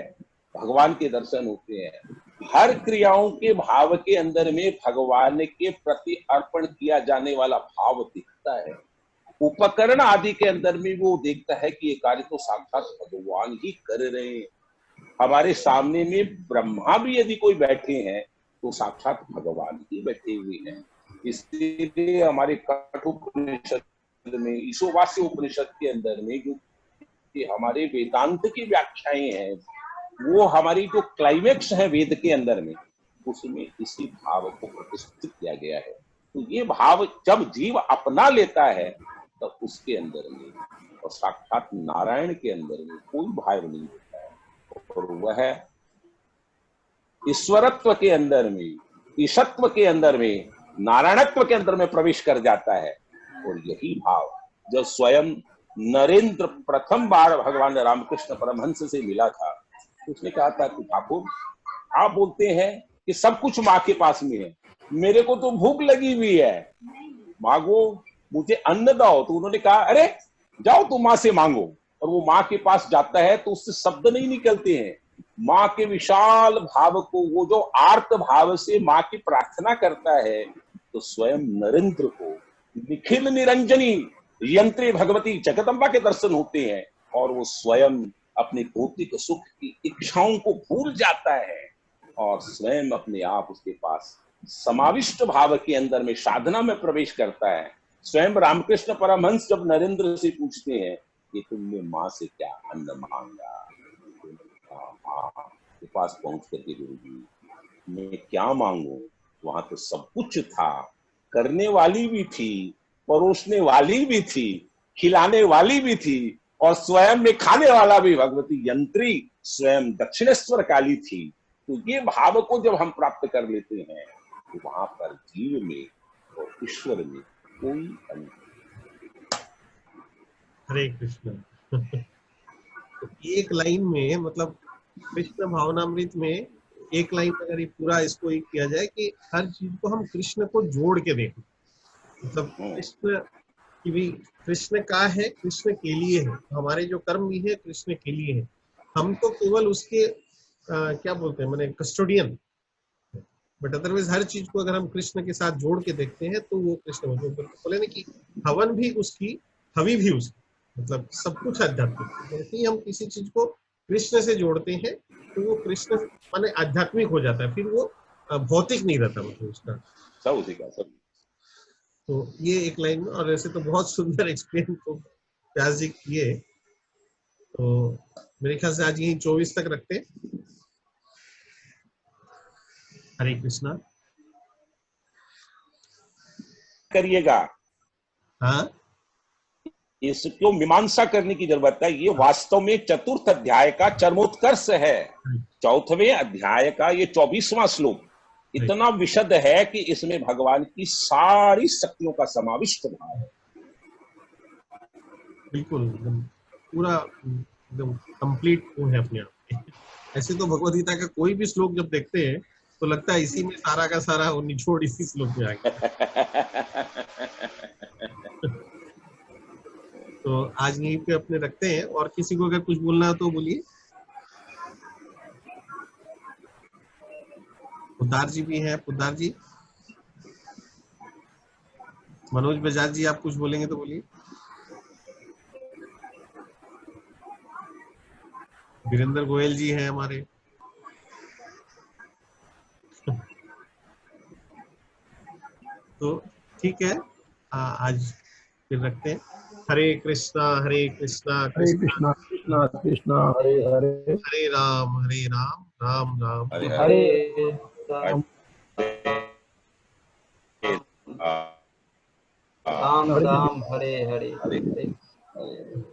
भगवान के दर्शन होते हैं, हर क्रियाओं के भाव के अंदर में भगवान के प्रति अर्पण किया जाने वाला भाव दिखता है। उपकरण आदि के अंदर में वो देखता है कि ये कार्य तो साक्षात भगवान ही कर रहे हैं। हमारे सामने में ब्रह्मा भी यदि कोई बैठे हैं तो साक्षात भगवान ही बैठे हुए हैं। इसलिए हमारे कठोपनिषद में, ईशोवास्य उपनिषद के अंदर में जो कि हमारे वेदांत की व्याख्याएं हैं, वो हमारी जो क्लाइमेक्स है वेद के अंदर में, उसमें इसी भाव को प्रतिष्ठित किया गया है। तो ये भाव जब जीव अपना लेता है तो उसके अंदर में और साक्षात नारायण के अंदर में कोई भाव नहीं होता है, और वह ईश्वरत्व के अंदर में, ईशत्व के अंदर में, नारायणत्व के अंदर में प्रवेश कर जाता है। और यही भाव जब स्वयं नरेंद्र प्रथम बार भगवान रामकृष्ण परमहंस से मिला था, उसने कहा था कि ठाकुर आप बोलते हैं कि सब कुछ माँ के पास में है, मेरे को तो भूख लगी हुई है, मांगो, मुझे अन्न दो। तो उन्होंने कहा अरे जाओ तुम माँ से मांगो। और वो माँ के पास जाता है तो उससे शब्द नहीं निकलते हैं। माँ के विशाल भाव को, वो जो आर्त भाव से माँ की प्रार्थना करता है, तो स्वयं नरेंद्र को निखिल निरंजनी यंत्री भगवती जगदम्बा के दर्शन होते हैं, और वो स्वयं अपने भौतिक सुख की इच्छाओं को भूल जाता है और स्वयं अपने आप उसके पास समाविष्ट भाव के अंदर में साधना में प्रवेश करता है। स्वयं रामकृष्ण परमहंस जब नरेंद्र से पूछते हैं कि तुमने माँ से क्या अन्न मांगा, माँ के पास पहुंच करके गुरु जी मैं क्या मांगू, वहां तो सब कुछ था, करने वाली भी थी, परोसने वाली भी थी, खिलाने वाली भी थी, और स्वयं में खाने वाला भी भगवती यंत्री स्वयं दक्षिणेश्वर काली थी। तो ये भाव को जब हम प्राप्त कर लेते हैं तो वहां पर जीव में और ईश्वर में कोई अंतर। हरे कृष्ण। एक लाइन में, मतलब कृष्ण भावनामृत में एक लाइन अगर ये पूरा इसको एक किया जाए कि हर चीज को हम कृष्ण को जोड़ के देखें, मतलब कृष्ण की भी, कृष्ण का है, कृष्ण के लिए है, हमारे जो कर्म भी है कृष्ण के लिए है, हम तो केवल उसके क्या बोलते हैं, मैंने कस्टोडियन, बट अदरवाइज हर चीज को अगर हम कृष्ण के साथ जोड़ के देखते हैं तो वो कृष्ण बोले ना कि हवन भी उसकी, हवि भी उसकी, मतलब सब कुछ आध्यात्मिक। जैसे ही हम किसी चीज को कृष्ण से जोड़ते हैं तो वो कृष्ण माने आध्यात्मिक हो जाता है, फिर वो भौतिक नहीं रहता, मतलब उसका सब उसी का सब। तो ये एक लाइन में, और ऐसे तो बहुत सुंदर एक्सप्लेन तो व्यास जी किए। तो मेरे ख्याल से आज यही 24 तक रखते हैं। हरे कृष्णा। करिएगा, हाँ, इसको मीमांसा करने की जरूरत है। ये वास्तव में चतुर्थ अध्याय का चरमोत्कर्ष है। चौथवें अध्याय का ये 24वां श्लोक इतना विशद है कि इसमें भगवान की सारी शक्तियों का समाविष्ट भाव है। बिल्कुल पूरा एकदम कंप्लीट वो है अपने आप में। ऐसे तो भगवद गीता का कोई भी श्लोक जब देखते हैं तो लगता है इसी में सारा का सारा निचोड़ इसी श्लोक में आ गया। तो आज यहीं पे अपने रखते हैं, और किसी को अगर कुछ बोलना है तो बोलिए। पुद्दार जी भी हैं। पुद्दार जी, मनोज बजाज जी, आप कुछ बोलेंगे तो बोलिए। वीरेंद्र गोयल जी हैं हमारे। तो ठीक है, आज फिर रखते हैं। हरे कृष्णा कृष्णा हरे कृष्णा कृष्णा कृष्णा हरे हरे, हरे राम राम राम हरे हरे राम राम राम हरे हरे हरे हरे। हरे